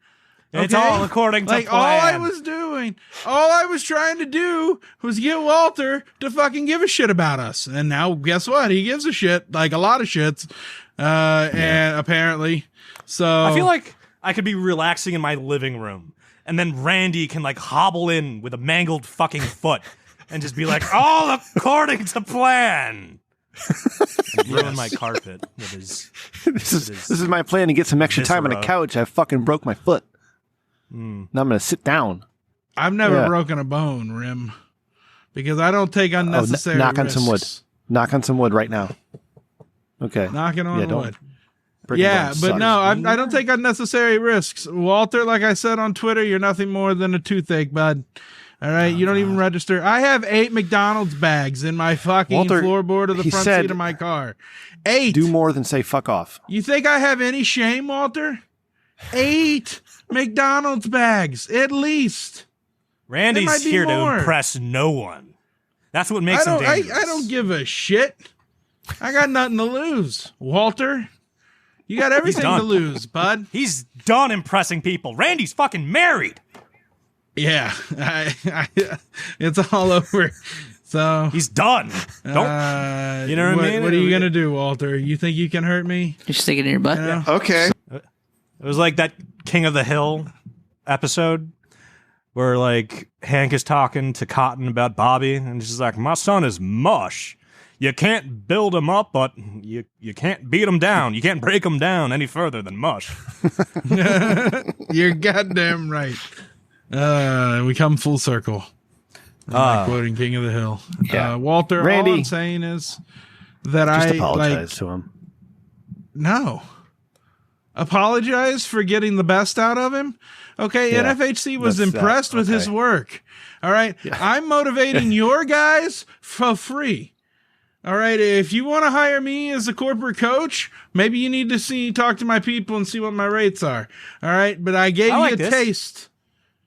It's all according to like plan. all I was trying to do was get Walter to fucking give a shit about us. And now guess what? He gives a shit, like a lot of shits. And apparently. So I feel like I could be relaxing in my living room, and then Randy can like hobble in with a mangled fucking foot and just be like, all according to plan. And ruin my carpet with his. This is my plan to get some extra time on the viscera. couch. I fucking broke my foot. Now I'm gonna sit down. I've never Yeah. broken a bone, Rim. Because I don't take unnecessary knock on some wood. risks. Knock on some wood right now. Okay. Knocking on don't wood. break Yeah, bones but sucks. no, I don't take unnecessary risks. Walter, like I said on Twitter, you're nothing more than a toothache, bud. All right, you don't even register. I have 8 McDonald's bags in my fucking Walter, floorboard of the he front said- seat of my car. 8. Do more than say fuck off. You think I have any shame, Walter? 8 McDonald's bags, at least. There might Randy's be here more. to impress no one. That's what makes him I dangerous. don't give a shit. I got nothing to lose, Walter. You got everything to done. lose, bud. He's done impressing people. Randy's fucking married. Yeah, it's all over. So He's done. Don't. You know what I mean? What are you gonna do, Walter? You think you can hurt me? You stick it in your butt. You know? Okay. It was like that King of the Hill episode where like Hank is talking to Cotton about Bobby, and she's like, "My son is mush. You can't build him up, but you can't beat him down. You can't break him down any further than mush." You're goddamn right. We come full circle. Quoting King of the Hill. Yeah. Walter, Randy, all I'm saying is that Just I apologize to him. No. Apologize for getting the best out of him? Okay, Yeah, NFHC was that's that. impressed with his Okay. work. All right. I'm motivating your guys for free. All right. If you want to hire me as a corporate coach, maybe you need to talk to my people and see what my rates are. All right. But I gave I like you a this. taste.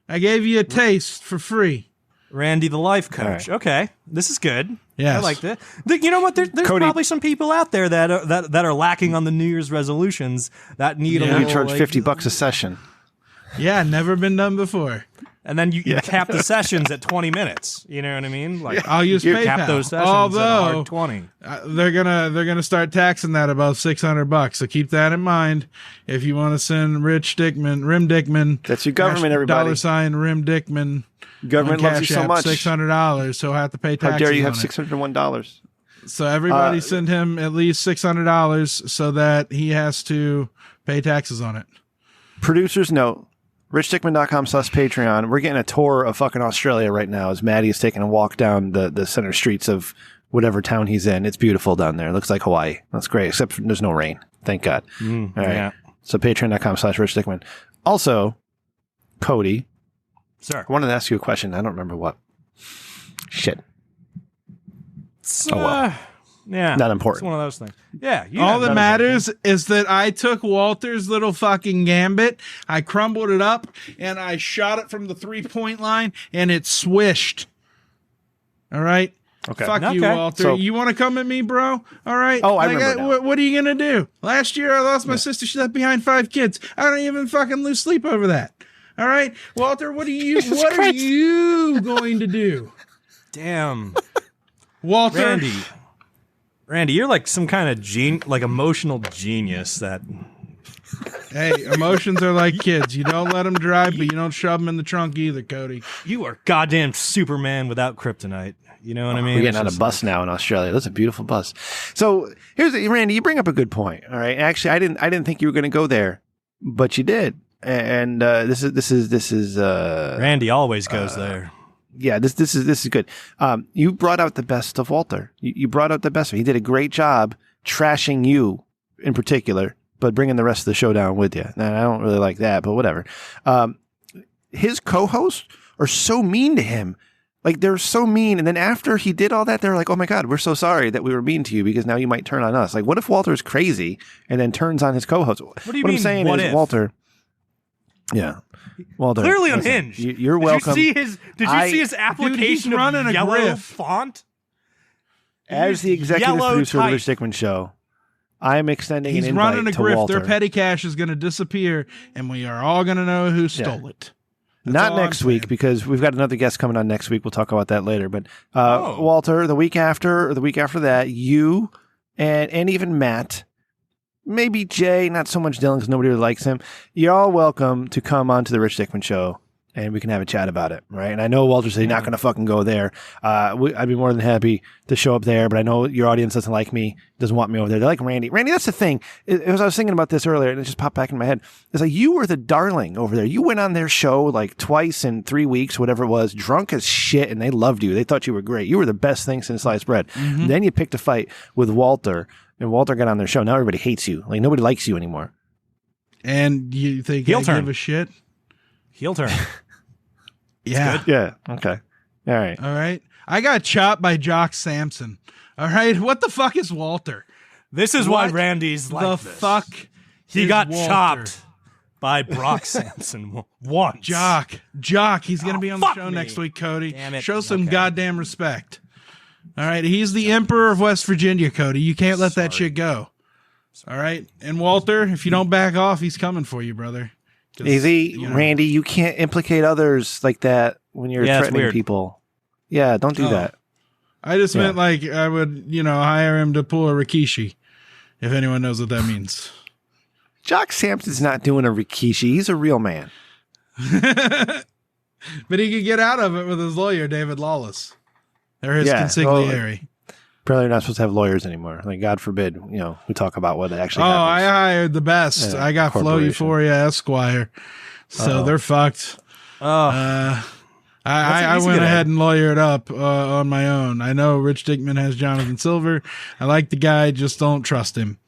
I gave you a taste for free. Randy, the life coach. All right. Okay, this is good. Yes. I like that. You know what? There's Cody- probably some people out there that are lacking on the New Year's resolutions that need a Yeah. little. You charge like- $50 a session. Yeah. Never been done before. and then you cap the sessions at 20 minutes. You know what I mean? Like I'll use you PayPal. cap those sessions Although at a hard 20. they're gonna start taxing that about $600. So keep that in mind. If you want to send Rim Dickman. That's your government, everybody. $ Rim Dickman. Government on loves you Cash so App, much. $600. So have to pay taxes. How dare you have on it. $601? So everybody send him at least $600 so that he has to Pay taxes on it. Producer's note. RichDickman.com/Patreon. We're getting a tour of fucking Australia right now as Maddie is taking a walk down the center streets of whatever town he's in. It's beautiful down there. It looks like Hawaii. That's great, except there's no rain. Thank God. All right. Yeah. So Patreon.com/RichDickman. Also, Cody, Sir. I wanted to ask you a question. I don't remember what. Shit. It's, well. yeah. Not important. It's one of those things. Yeah. All that matters is that I took Walter's little fucking gambit, I crumbled it up, and I shot it from the 3-point line, and it swished. All right? Okay. Fuck you, Okay. Walter. So- You want to come at me, bro? All right. Oh, I remember now. What are you going to do? Last year, I lost my sister. She left behind 5 kids. I don't even fucking lose sleep over that. All right? Walter, what are you going to do? Damn. Walter. Randy, you're like some kind of emotional genius that. Hey, emotions are like kids. You don't let them drive, but you don't shove them in the trunk either, Cody. You are goddamn Superman without kryptonite. You know what I mean? We're getting on a It's bus now in Australia. That's a beautiful bus. So Randy, you bring up a good point. All right. Actually, I didn't think you were going to go there, but you did. And this is Randy always goes there. yeah, this is good. You brought out the best of Walter. You brought out the best of him. He did a great job trashing you in particular, but bringing the rest of the show down with you. And I don't really like that, but whatever. His co-hosts are so mean to him. Like, they're so mean. And then after he did all that, they're like, oh my God, we're so sorry that we were mean to you because now you might turn on us. Like, what if Walter's crazy and then turns on his co-host? What do you what mean, I'm saying what is, if? Walter. Yeah. Walter. Clearly listen, unhinged. You're welcome. Did you see his application he's running of a yellow griff. font? As the executive Yellow producer of the type. Rich Dickman Show, I'm extending He's an invite running a to grift. Walter. Their petty cash is going to disappear, and we are all going to know who stole it. That's Not all I'm next week saying. because we've got another guest coming on next week. We'll talk about that later. But Oh. Walter, the week after or the week after that, you and even Matt, maybe Jay, not so much Dylan because nobody really likes him. You're all welcome to come on to the Rich Dickman Show and we can have a chat about it, right? And I know Walter said he's not going to fucking go there. I'd be more than happy to show up there, but I know your audience doesn't like me, doesn't want me over there. They like Randy. Randy, that's the thing. As I was thinking about this earlier, and it just popped back in my head. It's like you were the darling over there. You went on their show like twice in 3 weeks, whatever it was, drunk as shit, and they loved you. They thought you were great. You were the best thing since sliced bread. Mm-hmm. Then you picked a fight with Walter, and Walter got on their show. Now everybody hates you. Like nobody likes you anymore. And you think Heel I turn. give a shit? Heel turn. Yeah. Yeah. Okay. All right. All right. I got chopped by Jock Sampson. All right. What the fuck is Walter? This is why What Randy's like the this. fuck? He is got Walter? chopped by Brock Sampson once. Jock. He's going to be on the fuck show me. next week, Cody. Damn it. Show some Okay. goddamn respect. All right. He's the Emperor of West Virginia, Cody. You can't let that shit go. All right. And Walter, if you don't back off, he's coming for you, brother. 'Cause, Easy, you know. Randy. You can't implicate others like that when you're Yeah, it's threatening weird. people. Yeah, don't do Oh. that. I just Yeah. meant like I would, hire him to pull a Rikishi, if anyone knows what that means. Jock Sampson's not doing a Rikishi. He's a real man. But he could get out of it with his lawyer, David Lawless. Or his Yeah, consigliere. Apparently, you're not supposed to have lawyers anymore. Like, God forbid, we talk about what actually Oh, I happens. hired the best. Yeah, I got Flow corporation. Euphoria Esquire. So they're fucked. Oh, I he's a went good ahead egg. and lawyered up on my own. I know Rich Dickman has Jonathan Silver. I like the guy, just don't trust him.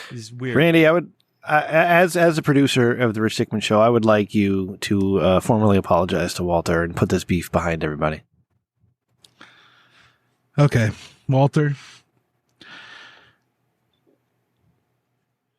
he's weird. Randy, I would, as a producer of the Rich Dickman Show, I would like you to formally apologize to Walter and put this beef behind everybody. Okay, Walter.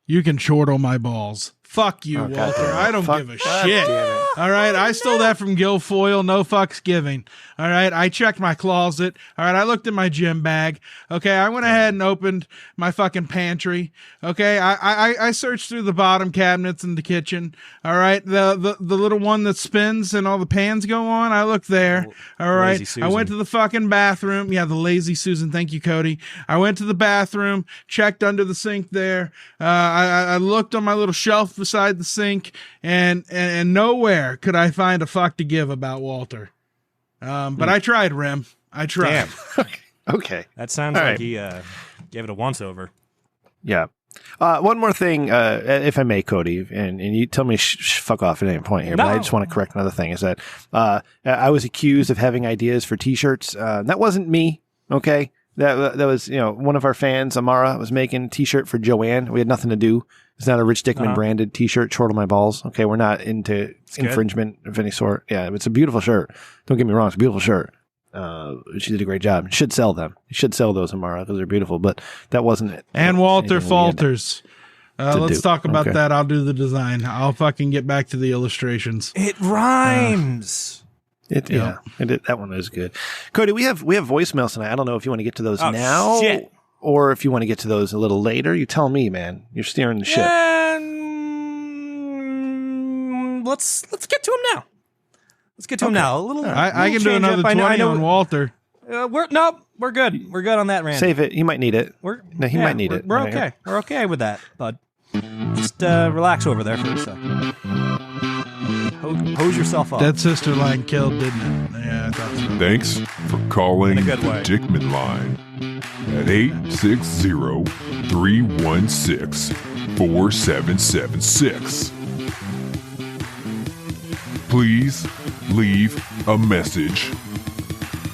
You can chortle my balls. Fuck you, Oh, God Walter. damn it. I don't Fuck- give a God shit. damn it. All right, I stole that from Guilfoyle. No fucks given. All right, I checked my closet. All right, I looked in my gym bag. Okay, I went ahead and opened my fucking pantry. Okay, I searched through the bottom cabinets in the kitchen. All right, the little one that spins and all the pans go on. I looked there. All right, Lazy I went to Susan. the fucking bathroom. Yeah, the lazy Susan. Thank you, Cody. I went to the bathroom, checked under the sink there. I looked on my little shelf beside the sink, and nowhere could I find a fuck to give about Walter. But I tried, Rem. I tried. Damn. Okay. That sounds All like right. he gave it a once over. Yeah. One more thing, if I may, Cody, and you tell me fuck off at any point here, but I just want to correct another thing, is that I was accused of having ideas for T-shirts. That wasn't me, okay? That was, one of our fans, Amara, was making a T-shirt for Joanne. We had nothing to do. It's not a Rich Dickman branded T-shirt, short on my balls. Okay, we're not into infringement of any sort. Yeah, it's a beautiful shirt. Don't get me wrong, it's a beautiful shirt. She did a great job. Should sell them. You should sell those, Amara, because they're beautiful. But that wasn't it. And Walter falters. Let's talk about that. I'll do the design. I'll fucking get back to the illustrations. It rhymes. That one is good. Cody, we have voicemails tonight. I don't know if you want to get to those now, or if you want to get to those a little later. You tell me, man. You're steering the ship. Let's get to him now. Let's get to him now. I can do another 20 on Walter. We're good. We're good on that, Randy. Save it. He might need it. He might need it. We're okay. We're okay with that, bud. Just relax over there for a second. Hose yourself up. Dead Sister line killed, didn't it? Yeah, I thought so. Thanks for calling the Dickman line at 860-316-4776. Please leave a message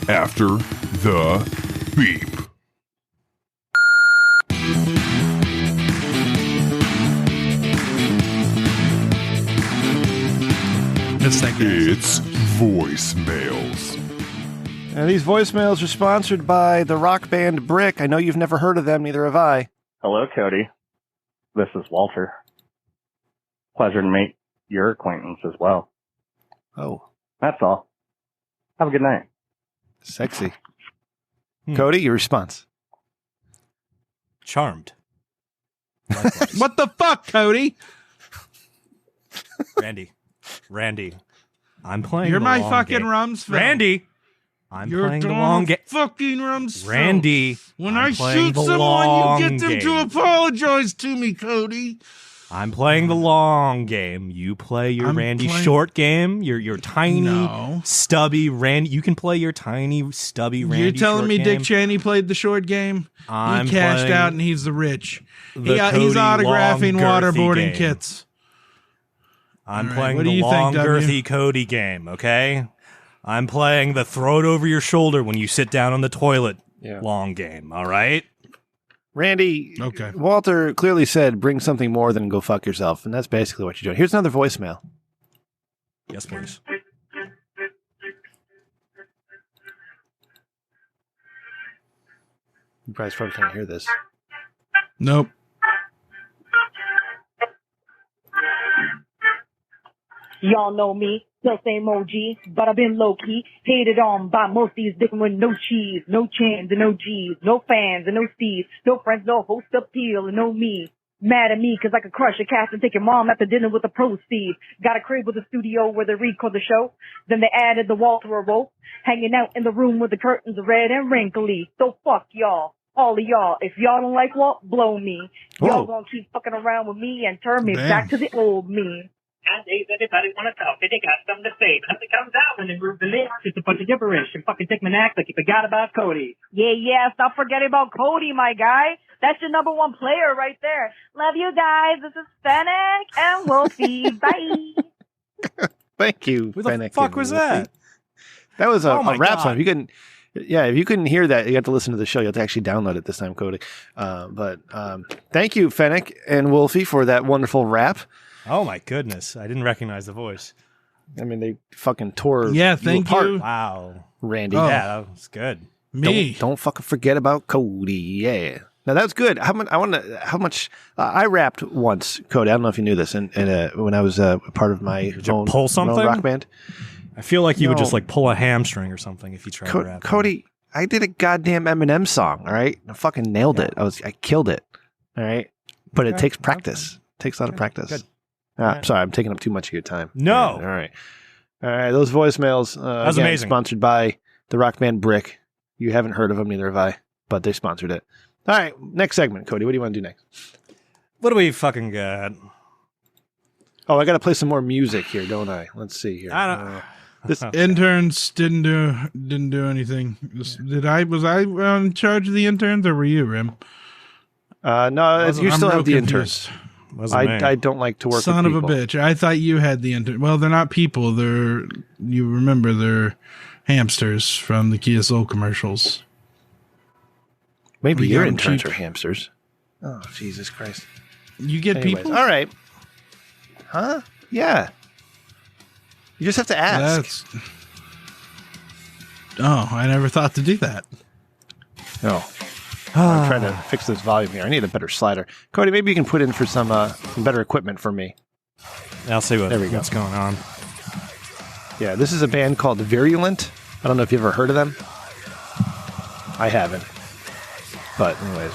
after the beep. It's voicemails. And these voicemails are sponsored by the rock band Brick. I know you've never heard of them, neither have I. Hello, Cody. This is Walter. Pleasure to make your acquaintance as well. Oh. That's all. Have a good night. Sexy. Cody, your response. Charmed. What the fuck, Cody? Randy, I'm playing. You're the my long fucking game. Rumsfeld. Randy, I'm playing the long game. Fucking Rumsfeld. Randy, when I'm I shoot someone, you get them to apologize to me, Cody. I'm playing the long game. You play your short game. Your tiny, stubby Randy. You can play your tiny, stubby Randy. You're telling me game. Dick Cheney played the short game? He cashed out and he's the rich. He's autographing waterboarding kits. I'm playing the long, girthy Cody game, okay? I'm playing the throw it over your shoulder when you sit down on the toilet long game, all right? Randy, Walter clearly said bring something more than go fuck yourself, and that's basically what you're doing. Here's another voicemail. Yes, please. You probably can't hear this. Nope. Y'all know me, still same OG, but I've been low-key, hated on by most of these dickin' with no cheese, no chans and no G's, no fans and no Steves, no friends, no host appeal and no me. Mad at me cause I could crush a cast and take your mom after dinner with the proceeds. Got a crib with a studio where they record the show, then they added the wall to a rope, hanging out in the room where the curtains are red and wrinkly. So fuck y'all. All of y'all. If y'all don't like Walt, blow me. Y'all gonna keep fucking around with me and turn me back to the old me. Nowadays, everybody want to talk. They got something to say. But nothing comes out when they move the lips. It's a bunch of gibberish. And fucking Dickman act like you forgot about Cody. Yeah. Stop forgetting about Cody, my guy. That's your number one player right there. Love you guys. This is Fennec and Wolfie. Bye. Thank you, Who Fennec. the fuck was that? That was a rap song. If you couldn't hear that, you have to listen to the show. You have to actually download it this time, Cody. But thank you, Fennec and Wolfie, for that wonderful rap. Oh my goodness. I didn't recognize the voice. I mean, they fucking tore thank apart. you. Wow. Randy. Oh. Yeah, that was good. Don't fucking forget about Cody. Yeah. Now that was good. How much I rapped once, Cody. I don't know if you knew this, and when I was part of my pull something? rock band. I feel like you would just like pull a hamstring or something if you tried to rap. Cody, I did a goddamn Eminem song. All right, I fucking nailed it. I killed it. All right, but it takes practice. It takes a lot of practice. Good. Sorry, I'm taking up too much of your time. No. All right. Those voicemails. That was again, amazing. Sponsored by the rock band Brick. You haven't heard of them, neither have I, but they sponsored it. All right, next segment, Cody. What do you want to do next? What do we fucking got? Oh, I got to play some more music here, don't I? Let's see here. I don't. This interns didn't do anything. Was I in charge of the interns, or were you, Rim? No, Wasn't- you I'm still real have the confused. interns. Wasn't me. I don't like to work Son with of a people. bitch. I thought you had the Well, they're not people. You remember, they're hamsters from the Kia Soul commercials. Maybe We your got 'em interns cheap. are hamsters. Oh, Jesus Christ. You get Anyways, people? all right. Huh? Yeah. You just have to ask. Oh, I never thought to do that. No. I'm trying to fix this volume here. I need a better slider. Cody, maybe you can put in for some better equipment for me. I'll see There we go. what's going on. Yeah, this is a band called Virulent. I don't know if you've ever heard of them. I haven't. But anyways.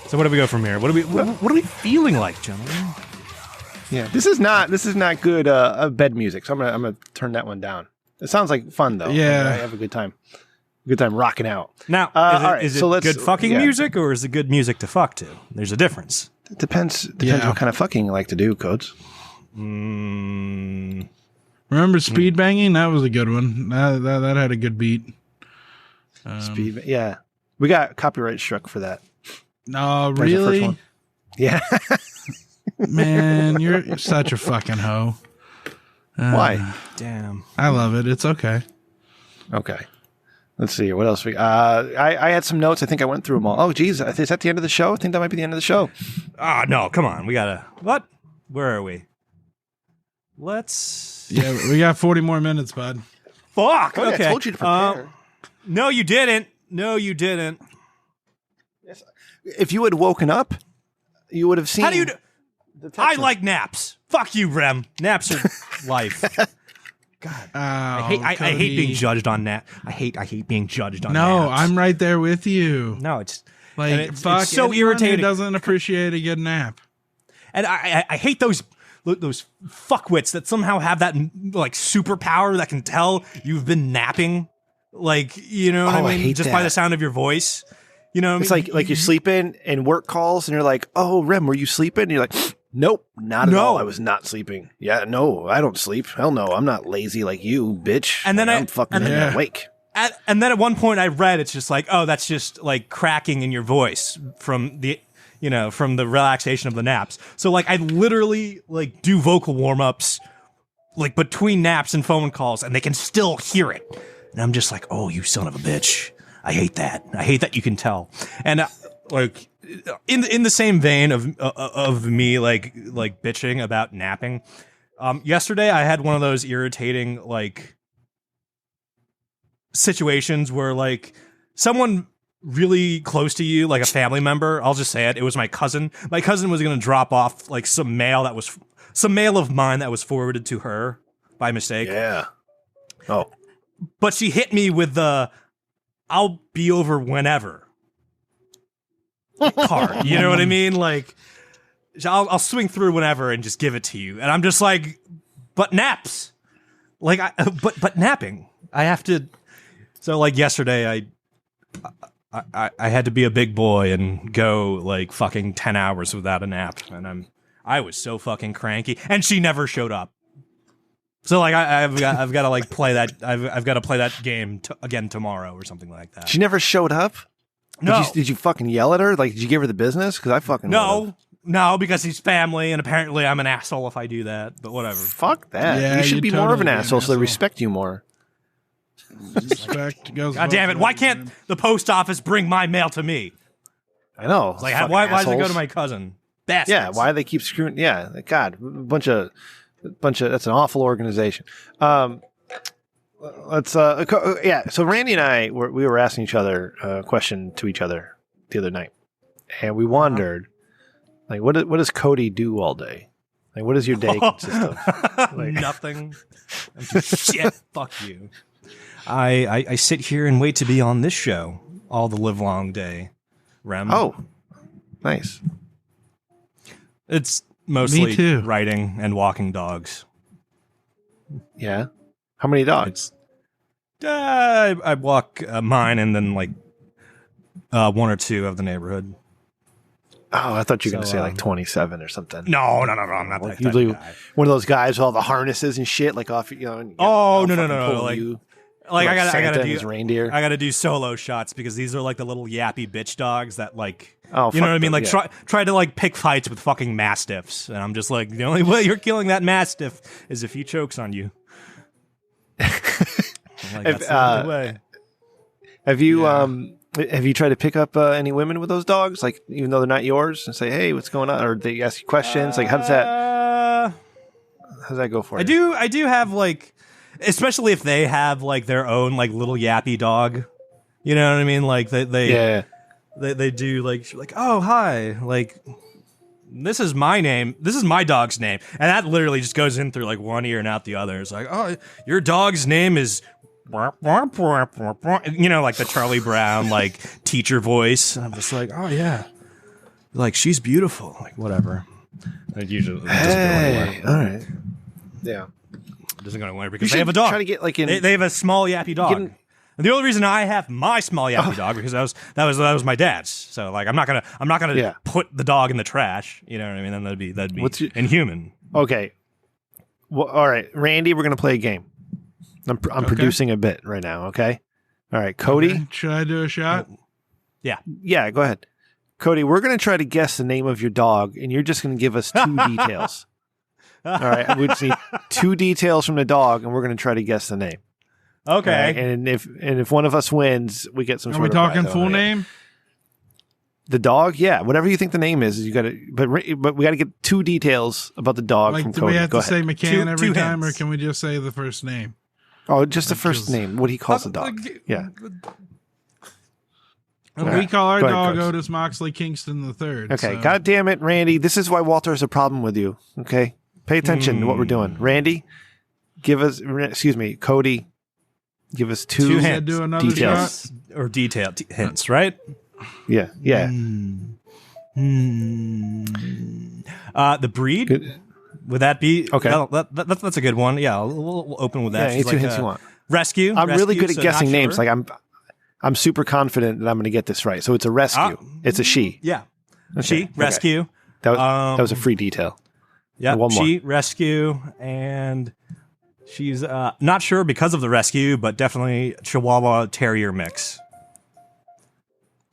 So where do we go from here? What are we feeling like, gentlemen? Yeah, this is not good bed music. So I'm gonna turn that one down. It sounds like fun though. Yeah. I have a good time. Good time rocking out. Now, all right, is it so let's- good fucking yeah. music or is it good music to fuck to? There's a difference. It depends Yeah. what kind of fucking you like to do, Codes. Remember speed banging? That was a good one. That had a good beat. Speed, yeah. We got copyright struck for that. No, That was the first really? one. Yeah. Man, you're such a fucking hoe. Why? Damn. I love it. It's okay. Okay. Let's see. What else? I had some notes. I think I went through them all. Oh, geez. Is that the end of the show? I think that might be the end of the show. Ah, no, come on. We gotta. What? Where are we? Let's. Yeah, we got 40 more minutes, bud. Fuck. Cody, Okay. I told you to prepare. No, you didn't. No, you didn't. If you had woken up, you would have seen. How do you? the text I message. like naps. Fuck you, Rem. Naps are life. God. I hate being judged on nap. I hate being judged on. No, naps. I'm right there with you. No, it's Like, and it's fuck, so anyone irritating. who doesn't appreciate a good nap. And I hate those fuckwits that somehow have that like superpower that can tell you've been napping. Like, you know what Oh, I I mean? hate Just by that. the sound of your voice. You know what It's I mean? like you're sleeping and work calls, and you're like, "Oh, Rem, were you sleeping?" And you're like, "Nope, not at No. all. I was not sleeping." Yeah, no, I don't sleep. Hell no, I'm not lazy like you, bitch. And then I'm fucking Yeah. awake. And then at one point I read it's just like, oh, that's just like cracking in your voice from the from the relaxation of the naps. So like I literally like do vocal warm-ups like between naps and phone calls and they can still hear it. And I'm just like, "Oh, you son of a bitch. I hate that. I hate that you can tell." And like in the same vein of me like bitching about napping, yesterday I had one of those irritating like situations where like someone really close to you, like a family member, I'll just say it was my cousin. My cousin was going to drop off like some mail of mine that was forwarded to her by mistake. Yeah. Oh, But she hit me with the "I'll be over whenever" card. You know what I mean? Like I'll swing through whenever and just give it to you. And I'm just like, but naps. Like but napping. I have to. So like yesterday I had to be a big boy and go like fucking 10 hours without a nap, and I was so fucking cranky, and she never showed up. So like I've got to like play that I've got to play that game again tomorrow or something like that. she never showed up. No. Did you fucking yell at her? Like, did you give her the business? Because I fucking would've. No, because he's family, and apparently I'm an asshole if I do that. But whatever. Fuck that. Yeah, you should you'd be more of an totally be an asshole so they asshole. respect you more. Respect goes. God damn it! both Why ways, can't man. the post office bring my mail to me? I know. It's like Fucking why does it go assholes. to my cousin? Bastards. Yeah, why do they keep screwing? Yeah, God, a bunch of. That's an awful organization. Let's. Yeah. So Randy and I we were asking each other a question to each other the other night, and we wondered, like, what does Cody do all day? Like, what does your day consist of? Like- Nothing. Shit. Fuck you. I sit here and wait to be on this show all the live long day. Rem. Oh, nice. It's mostly Me too. writing and walking dogs. Yeah. How many dogs? I walk mine and then like one or two of the neighborhood. Oh, I thought you were going to So, say like 27 or something. No, I'm not that type Usually of guy. one of those guys with all the harnesses and shit, like off, you know. And Oh, I'll no, fucking no, pull like- you. Like I Santa gotta and do his reindeer. I gotta do solo shots because these are like the little yappy bitch dogs that like Oh, you know what I fuck mean? them, Like yeah. try to like pick fights with fucking mastiffs, and I'm just like the only way you're killing that mastiff is if he chokes on you. I'm like, that's the only way. Have you tried to pick up any women with those dogs? Like even though they're not yours, and say, "Hey, what's going on?" Or they ask you questions. Like how does that go for you? I do have like, especially if they have like their own like little yappy dog. You know what I mean? Like they do like oh hi, like this is my name, this is my dog's name, and that literally just goes in through like one ear and out the other. It's like, oh, your dog's name is you know, like the Charlie Brown like teacher voice. And I'm just like, oh yeah, like she's beautiful, like whatever. It usually doesn't go anywhere. All right. Yeah. It doesn't go anywhere because they have a dog. Try to get like in. They have a small yappy dog. And the only reason I have my small yappy dog because that was my dad's. So like I'm not gonna put the dog in the trash. You know what I mean? Then that'd be inhuman. Okay. Well, all right, Randy, we're gonna play a game. I'm producing a bit right now. Okay. All right, Cody. Okay. Should I do a shot? Yeah. Yeah. Go ahead, Cody. We're gonna try to guess the name of your dog, and you're just gonna give us 2 details. All right. We just need 2 details from the dog, and we're gonna try to guess the name. Okay. Right? And if one of us wins, we get some. Are we talking full name? The dog, yeah. Whatever you think the name is, you got to. But we got to get 2 details about the dog Like, from do Cody. we have Go to say ahead. McCann every two time, hints. or can we just say the first name? Oh, just the first name. What he calls the dog. Yeah. We call our Go ahead, dog Coach. Otis Moxley Kingston III. Okay. So. God damn it, Randy. This is why Walter has a problem with you. Okay. Pay attention to what we're doing. Randy, give us. Excuse me, Cody. Give us 2 hints. Do another details. shot? Or detailed hints, right? Yeah. Yeah. The breed. Would that be Okay. That's a good one. Yeah, we'll open with that. Yeah, She's any 2 like hints you want. Rescue. I'm really good at so guessing not names. sure. Like I'm super confident that I'm going to get this right. So it's a rescue. It's a she. Yeah. Okay, She okay. rescue. That was a free detail. Yeah. One more. She rescue, and she's not sure because of the rescue, but definitely Chihuahua Terrier mix.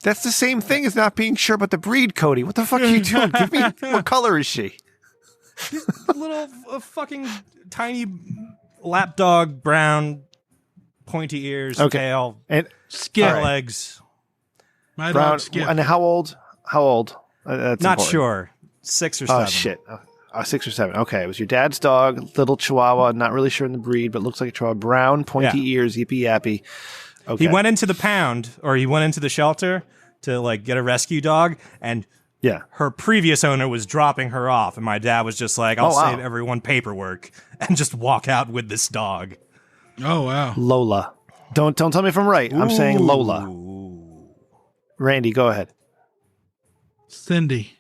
That's the same thing as not being sure about the breed, Cody. What the fuck are you doing? Give me what color is she? She's a little fucking tiny lapdog, brown, pointy ears, tail, and skin legs. My brown. dog Skip. And how old? How old? That's Not important. sure. 6 or 7. Oh shit. 6 or 7. Okay, it was your dad's dog, little Chihuahua. Not really sure in the breed, but looks like a Chihuahua. Brown, pointy ears, yippee yappy. Okay. He went into the pound, or he went into the shelter to like get a rescue dog, and her previous owner was dropping her off, and my dad was just like, I'll save everyone paperwork and just walk out with this dog. Oh wow. Lola. Don't tell me if I'm right. I'm saying Lola. Randy, go ahead. Cindy.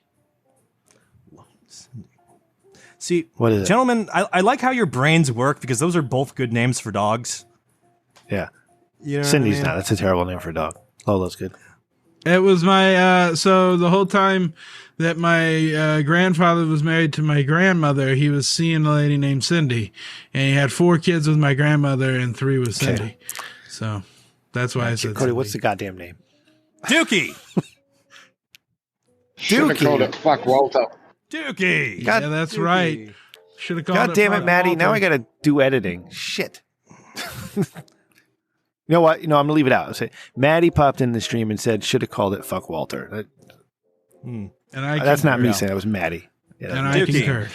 See, what is it? Gentlemen, I like how your brains work because those are both good names for dogs. Yeah. You know Cindy's what I mean? not. That's a terrible name for a dog. Lola's good. It was my so the whole time that my grandfather was married to my grandmother, he was seeing a lady named Cindy, and he had 4 kids with my grandmother and 3 with Cindy. So that's why I said Cody, Cindy. what's the goddamn name? Dookie. Should've called it Fuck Walter. Dookie. God, yeah, that's right. Should have called God it damn it, Fuck Maddie. Walter. Now I got to do editing. Shit. You know what? You know, I'm going to leave it out. I'll say, Maddie popped in the stream and said, should have called it Fuck Walter. And I That's not concur. me saying that was Maddie. Yeah, And I Dookie. concur.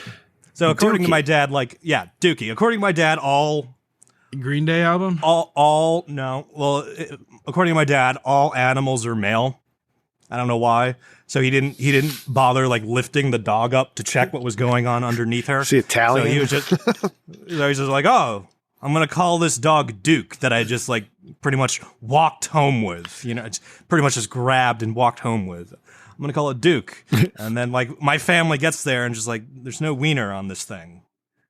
So according to Dookie. my dad, Dookie. According to my dad, Green Day album? According to my dad, all animals are male. I don't know why. So he didn't bother like lifting the dog up to check what was going on underneath her. Is he Italian? So he was just like, oh, I'm gonna call this dog Duke that I just like pretty much walked home with. You know, it's pretty much just grabbed and walked home with. I'm gonna call it Duke. And then like my family gets there and just like, there's no wiener on this thing.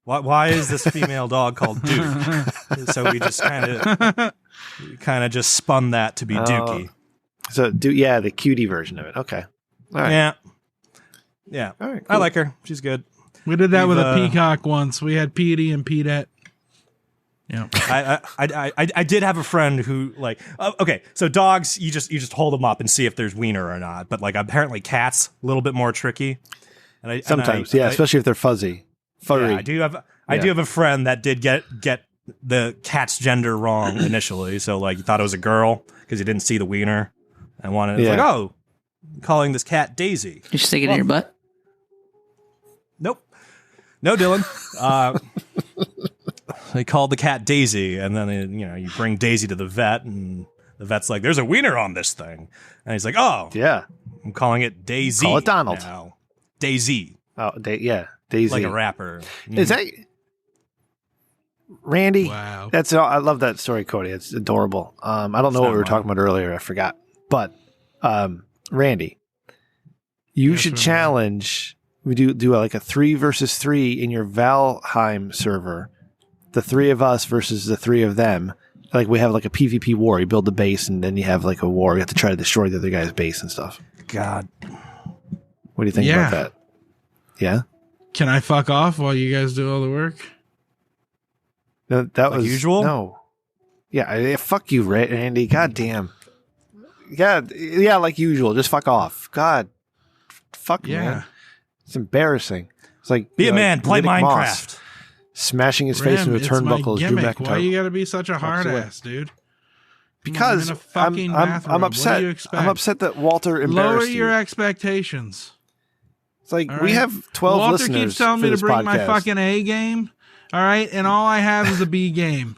Why is this female dog called Duke? So we just kind of just spun that to be Dookie. So the cutie version of it. Okay. All right. Yeah. All right. I like her. She's good. We did that We've, with a peacock once. We had Petey and Petette. Yeah. I did have a friend who like okay, so dogs you just hold them up and see if there's wiener or not, but like apparently cats a little bit more tricky. And Sometimes, especially if they're furry. Yeah, I do have a friend that did get the cat's gender wrong initially, so like he thought it was a girl because he didn't see the wiener and wanted like, oh, I'm calling this cat Daisy. You stick it in your butt? Nope. No, Dylan. They called the cat Daisy, and then you bring Daisy to the vet, and the vet's like, "There's a wiener on this thing," and he's like, "Oh, yeah, I'm calling it Daisy. Call it Donald now. Daisy. Oh, Daisy, like a rapper. Is that Randy? Wow, I love that story, Cody. It's adorable. I don't know what we were talking about earlier. I forgot, but Randy, you should challenge. We do like a 3 versus 3 in your Valheim server. The 3 of us versus the 3 of them. Like we have like a PvP war. You build the base and then you have like a war. You have to try to destroy the other guy's base and stuff. God. What do you think about that? Yeah? Can I fuck off while you guys do all the work? No, that like was usual. No. Yeah, fuck you, Randy. God damn. Yeah, like usual. Just fuck off. God. Fuck, man. It's embarrassing. It's like be a man, play Minecraft. Smashing his face into a turnbuckle as Drew McIntyre. Why you gotta be such a hard ass, dude? Because I'm upset. I'm upset that Walter embarrassed Lower your expectations. It's like we have 12 Walter listeners. Walter keeps telling me to bring my fucking A game. All right, and all I have is a B game.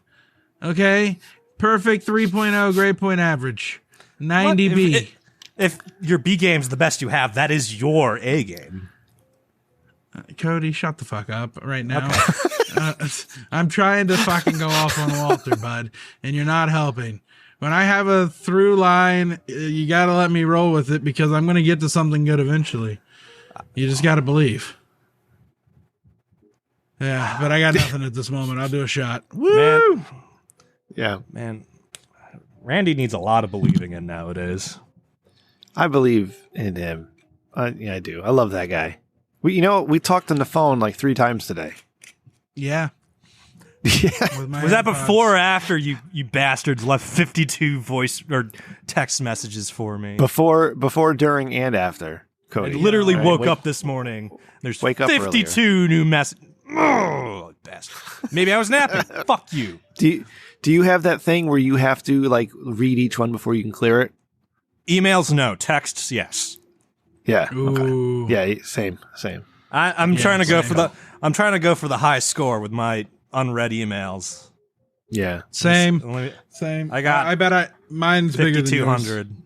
Okay, perfect 3.0 grade point average, 90 B. If your B game's the best you have, that is your A game. Cody, shut the fuck up right now. Okay. I'm trying to fucking go off on Walter, bud, and you're not helping. When I have a through line, you got to let me roll with it because I'm going to get to something good eventually. You just got to believe. Yeah, but I got nothing at this moment. I'll do a shot. Woo! Man. Yeah. Man, Randy needs a lot of believing in nowadays. I believe in him. Yeah, I do. I love that guy. We talked on the phone like 3 times today. Yeah. Was that before or after you bastards left 52 voice or text messages for me? Before, during, and after, Cody. I literally woke up this morning. There's 52 new messages. Oh, bastard. Maybe I was napping. Fuck you. Do you have that thing where you have to like read each one before you can clear it? Emails, no. Texts, yes. Yeah. Ooh. Okay. Yeah. Same. I'm trying to go for I'm trying to go for the high score with my unread emails. Yeah. Same. I bet mine's bigger than yours. 5,200.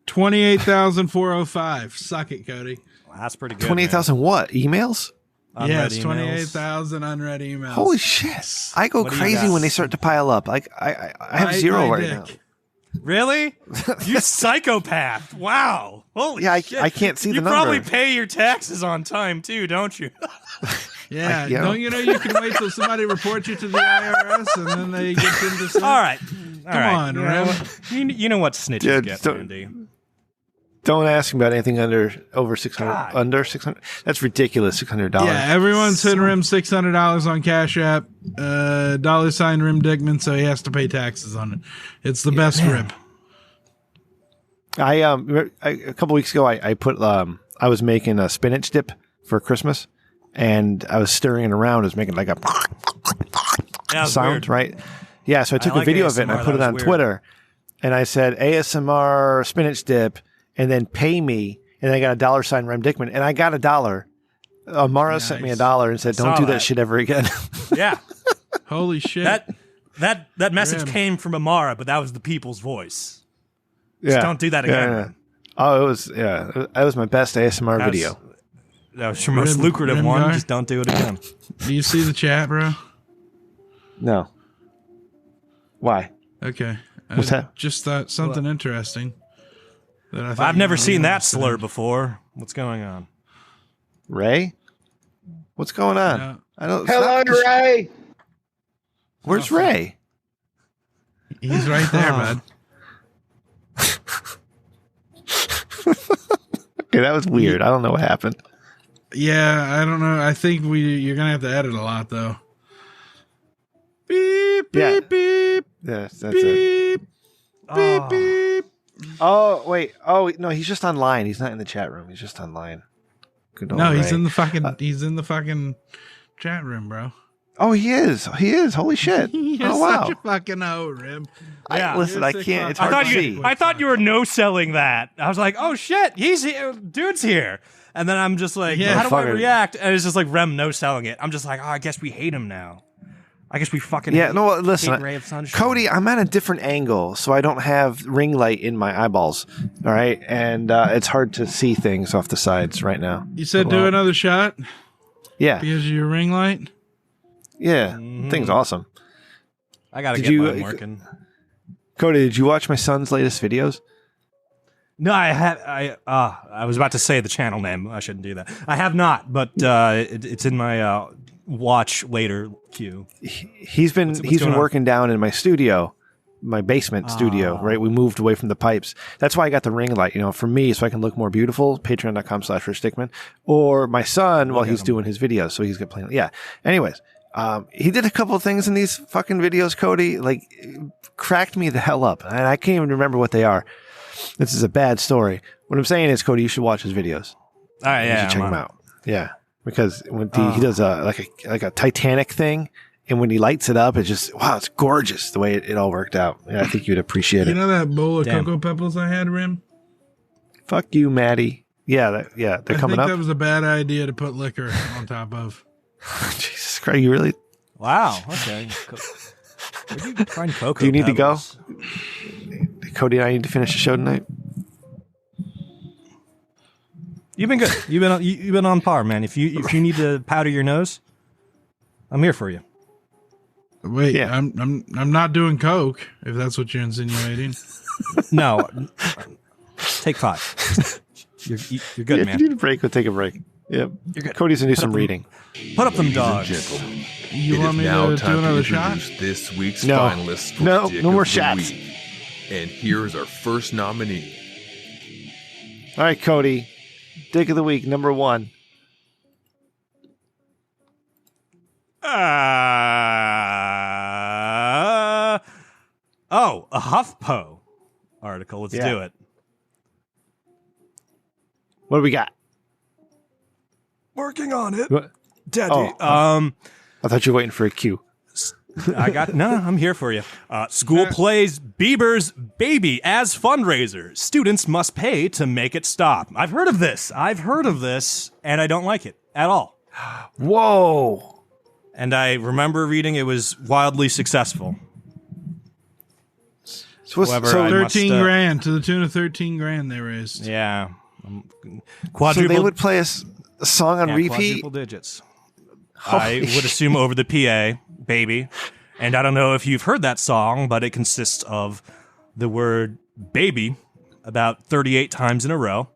28,405. Suck it, Cody. Well, that's pretty good. 28,000 what? Emails? Yes, 28,000 unread emails. Holy shit! I go crazy when they start to pile up. Like I have 0 right now. Really? You psychopath! Wow! Holy shit! I can't see the number. You probably pay your taxes on time too, don't you? Yeah. Don't you know you can wait till somebody reports you to the IRS and then they get into some... All right. Come on, Rem. You know what snitches get, Randy. Don't ask me about anything over 600. God. Under 600? That's ridiculous. $600. Yeah, everyone's hitting Rim $600 on Cash App. $ Rim Dickman, so he has to pay taxes on it. It's the best rib. A couple weeks ago, I put I was making a spinach dip for Christmas, and I was stirring it around. It was making like a sound, weird. right? Yeah, so I took a video of it and I put it on Twitter, and I said ASMR spinach dip. And then pay me, and I got a $ Rem Dickman, and I got $1. Amara sent me $1 and said, "Don't do that shit ever again." Yeah, holy shit! That message came from Amara, but that was the people's voice. Yeah, just don't do that again. Yeah. Oh, that was my best ASMR video. That was your most lucrative one. Guy? Just don't do it again. Do you see the chat, bro? No. Why? Okay. What's that? Just thought something interesting. I've never seen that slur before. What's going on? Ray? What's going on? No. I don't. Hello, Ray. Where's Ray? He's right there, bud. Okay, that was weird. I don't know what happened. Yeah, I don't know. I think you're gonna have to edit a lot though. Beep, beep, Yeah. beep. Yeah, that's it. Beep, beep. Oh, wait. Oh, no, he's just online. He's not in the chat room. He's just online. Good old No, he's Ray. in the fucking. He's in the fucking chat room, bro. Oh, he is. He is. Holy shit. You're Oh, wow. such a fucking hoe, Rim. Listen, I can't. It's hard to see. I thought you were no selling that. I was like, oh shit, he's here. Dude's here. And then I'm just like, Yeah. how do I Fucker. react? And it's just like Rem no selling it. I'm just like, oh, I guess we hate him now. I guess we fucking Yeah, hate, no, hate listen. Ray of Sunshine. Cody, I'm at a different angle, so I don't have ring light in my eyeballs. All right. And it's hard to see things off the sides right now. You said do another shot Yeah. because of your ring light. Yeah. Thing's awesome. I gotta Did get you- mine working. Cody, did you watch my son's latest videos? No, I have. I was about to say the channel name. I shouldn't do that. I have not, but it's in my watch later queue. He's been What's he's going been on? working down in my studio, my basement studio, right? We moved away from the pipes. That's why I got the ring light, for me, so I can look more beautiful. Patreon.com/RichStickman. Or my son while he's doing his videos, so he's got playing. Yeah. Anyways, he did a couple of things in these fucking videos, Cody, like cracked me the hell up, and I can't even remember what they are. This is a bad story. What I'm saying is, Cody, you should watch his videos. All right, You yeah, should check I'm them on it. out. Yeah, because when he does like a Titanic thing, and when he lights it up, it's just wow, it's gorgeous the way it all worked out. Yeah, I think you'd appreciate You it. know that bowl of Damn. Cocoa Pebbles I had, Rim? Fuck you, Maddie. Yeah, they're I coming think up. that was a bad idea to put liquor on top of. Jesus Christ, you really? Wow. Okay. Where'd you find Cocoa? Do you need to go? Pebbles? Cody and I need to finish the show tonight. You've been good. You've been on par, man. If you need to powder your nose, I'm here for you. Wait, Yeah. I'm not doing coke. If that's what you're insinuating. No. Take 5. You're good, If man. you need a break, we'll take a break. Yep. You're good. Cody's gonna do Put some up them- reading. Put up them Ladies and dogs. gentlemen, You it want is me now to time do another to shot? introduce this week's No. finalists for No, Dick no of more the shots. Week. And here is our first nominee. All right, Cody. Dick of the week, number 1. A HuffPo article. Let's Yeah. do it. What do we got? Working on it, What? Daddy. Oh. I thought you were waiting for a cue. I'm here for you. School plays Bieber's Baby as fundraiser. Students must pay to make it stop. I've heard of this, and I don't like it at all. Whoa. And I remember reading it was wildly successful. So, However, so, I must, 13 grand to the tune of 13 grand they raised. Yeah. so Quadruple, they would play a song on repeat? quadruple digits. I would assume over the PA, baby. And I don't know if you've heard that song, but it consists of the word baby about 38 times in a row.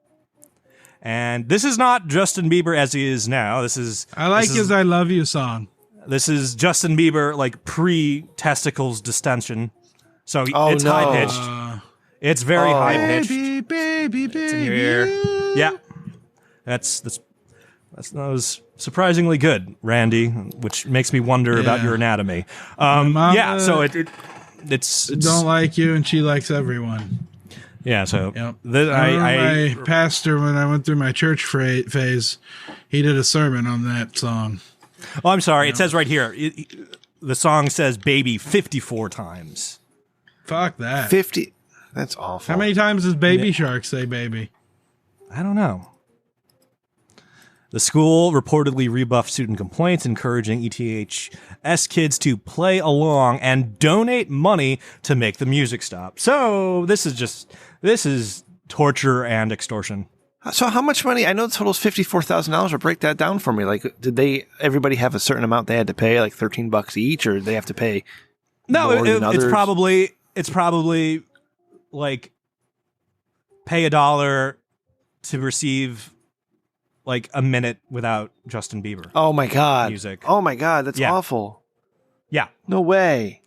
And this is not Justin Bieber as he is now. This is I like this his is, I Love You song. this is Justin Bieber like pre-testicles distension. So Oh, it's no. high pitched. It's very Oh. high pitched. Baby, baby, baby. It's in your ear. Yeah. That was surprisingly good, Randy, which makes me wonder about Yeah. your anatomy. Mama Yeah, so it's Don't like you, and she likes everyone. yeah. So Yep. I My pastor, when I went through my church phase, he did a sermon on that song. oh, I'm sorry. It says right here. The song says "baby" 54 times. Fuck that. 50. That's awful. How many times does Baby Shark say baby? I don't know. The school reportedly rebuffed student complaints, encouraging ETHS kids to play along and donate money to make the music stop. So this is torture and extortion. So how much money? I know the total's $54,000, but break that down for me. Like, did everybody have a certain amount they had to pay, like $13 each, or did they have to pay No, more than it's others? probably like pay $1 to receive like a minute without Justin Bieber. Oh my God. Music. Oh my God. That's Yeah. awful. Yeah. No way.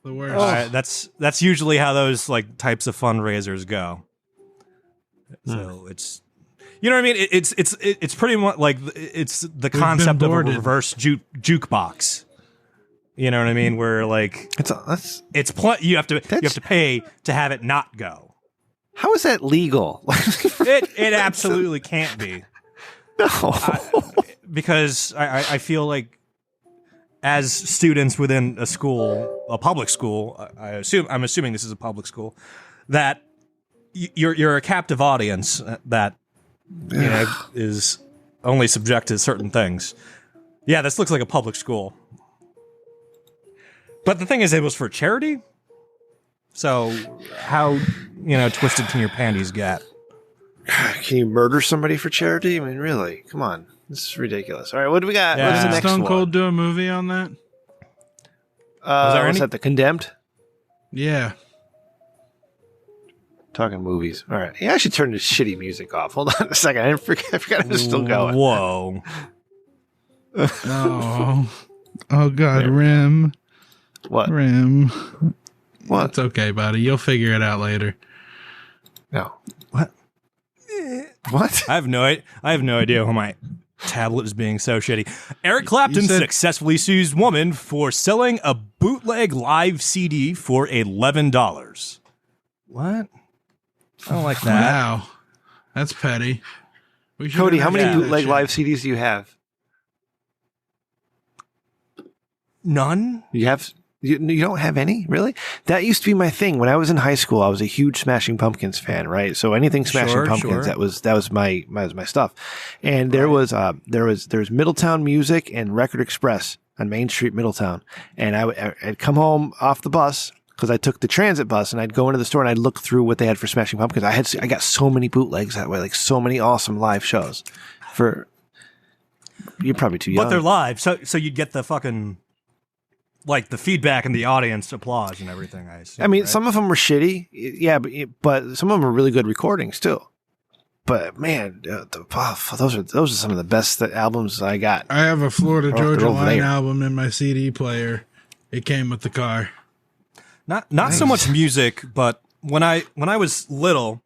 The worst. That's usually how those like types of fundraisers go. So it's, you know what I mean? It's pretty much like it's the concept of a boarded. reverse jukebox. You know what I mean? Where like you have to pay to have it not go. How is that legal? It absolutely can't be. No, because I feel like as students within a school, a public school, I'm assuming this is a public school, that you're a captive audience that is only subject to certain things. Yeah, this looks like a public school. But the thing is, it was for charity. So how, twisted can your panties get? Can you murder somebody for charity? I mean, really? Come on. This is ridiculous. All right, what do we got? Yeah. What's the next Stone one? Cold do a movie on that? Was that The Condemned? Yeah. Talking movies. All right. Yeah, I should turn this shitty music off. Hold on a second. I forgot it was still going. Whoa. Oh God, There. Rim. What? Rim. What? It's okay, buddy. You'll figure it out later. No. What? What? I have no idea how my tablet is being so shitty. Eric Clapton successfully sues woman for selling a bootleg live CD for $11. What? I don't like that. Wow. That's petty. Cody, how many Yeah. bootleg live CDs do you have? None? You have? You don't have any? Really? That used to be my thing. When I was in high school, I was a huge Smashing Pumpkins fan, right? So anything Smashing Sure, Pumpkins, sure. that was my stuff. And there was Middletown Music and Record Express on Main Street, Middletown. And I'd come home off the bus because I took the transit bus, and I'd go into the store and I'd look through what they had for Smashing Pumpkins. I got so many bootlegs that way, like so many awesome live shows. You're probably too young. But they're live, so you'd get the fucking like the feedback and the audience applause and everything. I assume. I mean, right? some of them were shitty, yeah, but some of them are really good recordings too. But man, those are some of the best albums I got. I have a Florida They're Georgia over Line there. album in my CD player. It came with the car. Not so much music, but when I was little,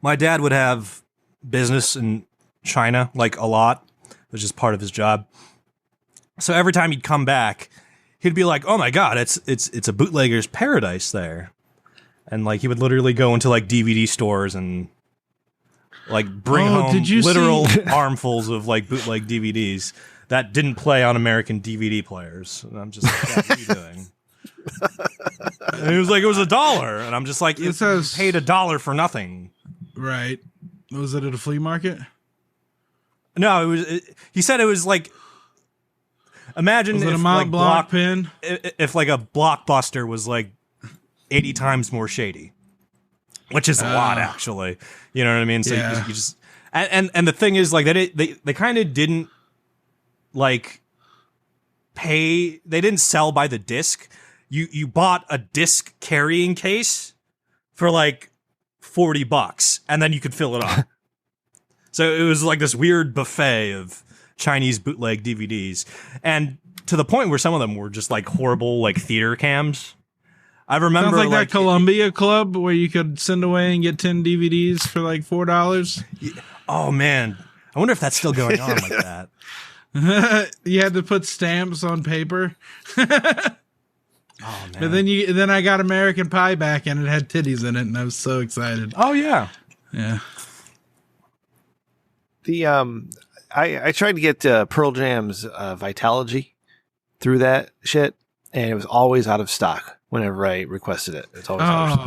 my dad would have business in China, like a lot. It was just part of his job. So every time he'd come back, he'd be like, "Oh my god, it's a bootlegger's paradise there," and like he would literally go into like DVD stores and like bring home literal armfuls of like bootleg DVDs that didn't play on American DVD players. And I'm just like, "What are you doing?" And he was like, "It was $1," and I'm just like, "You paid $1 for nothing." Right. Was it at a flea market? No, he said it was like. Imagine Was it if a Mont like Blanc pin? If like a Blockbuster was like 80 times more shady, which is a lot actually. You know what I mean? So Yeah. you just and the thing is like they kind of didn't like pay. They didn't sell by the disc. You bought a disc carrying case for like $40, and then you could fill it up. So it was like this weird buffet of Chinese bootleg DVDs, and to the point where some of them were just like horrible, like theater cams. I remember Sounds like that Columbia Club where you could send away and get 10 DVDs for like $4. Oh man, I wonder if that's still going on like that. You had to put stamps on paper. Oh man! But then I got American Pie back and it had titties in it, and I was so excited. Oh yeah, yeah. I tried to get Pearl Jam's Vitalogy through that shit, and it was always out of stock whenever I requested it. It's always out of stock.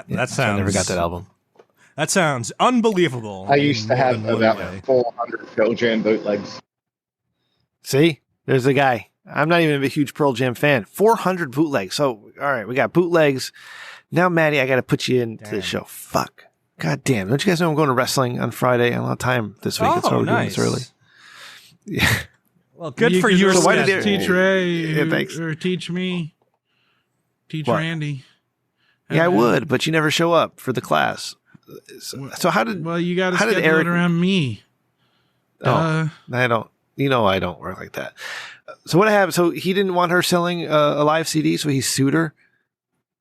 That So sounds. I never got that album. That sounds unbelievable. I used to in more have than one about way. 400 Pearl Jam bootlegs. See, there's the guy. I'm not even a huge Pearl Jam fan. 400 bootlegs. So, all right, we got bootlegs. Now, Maddie, I got to put you into the show. Fuck. God damn. Don't you guys know I'm going to wrestling on Friday? I don't have time this week. That's why we're doing this early. Yeah. Well, good for you. So why did they teach Ray Yeah, thanks. or teach me? Teach What? Randy. Yeah, I would, but you never show up for the class. So how did? Well, you got to how did schedule Eric it around me. Oh, I don't. You know, I don't work like that. So what happened? So he didn't want her selling a live CD, so he sued her.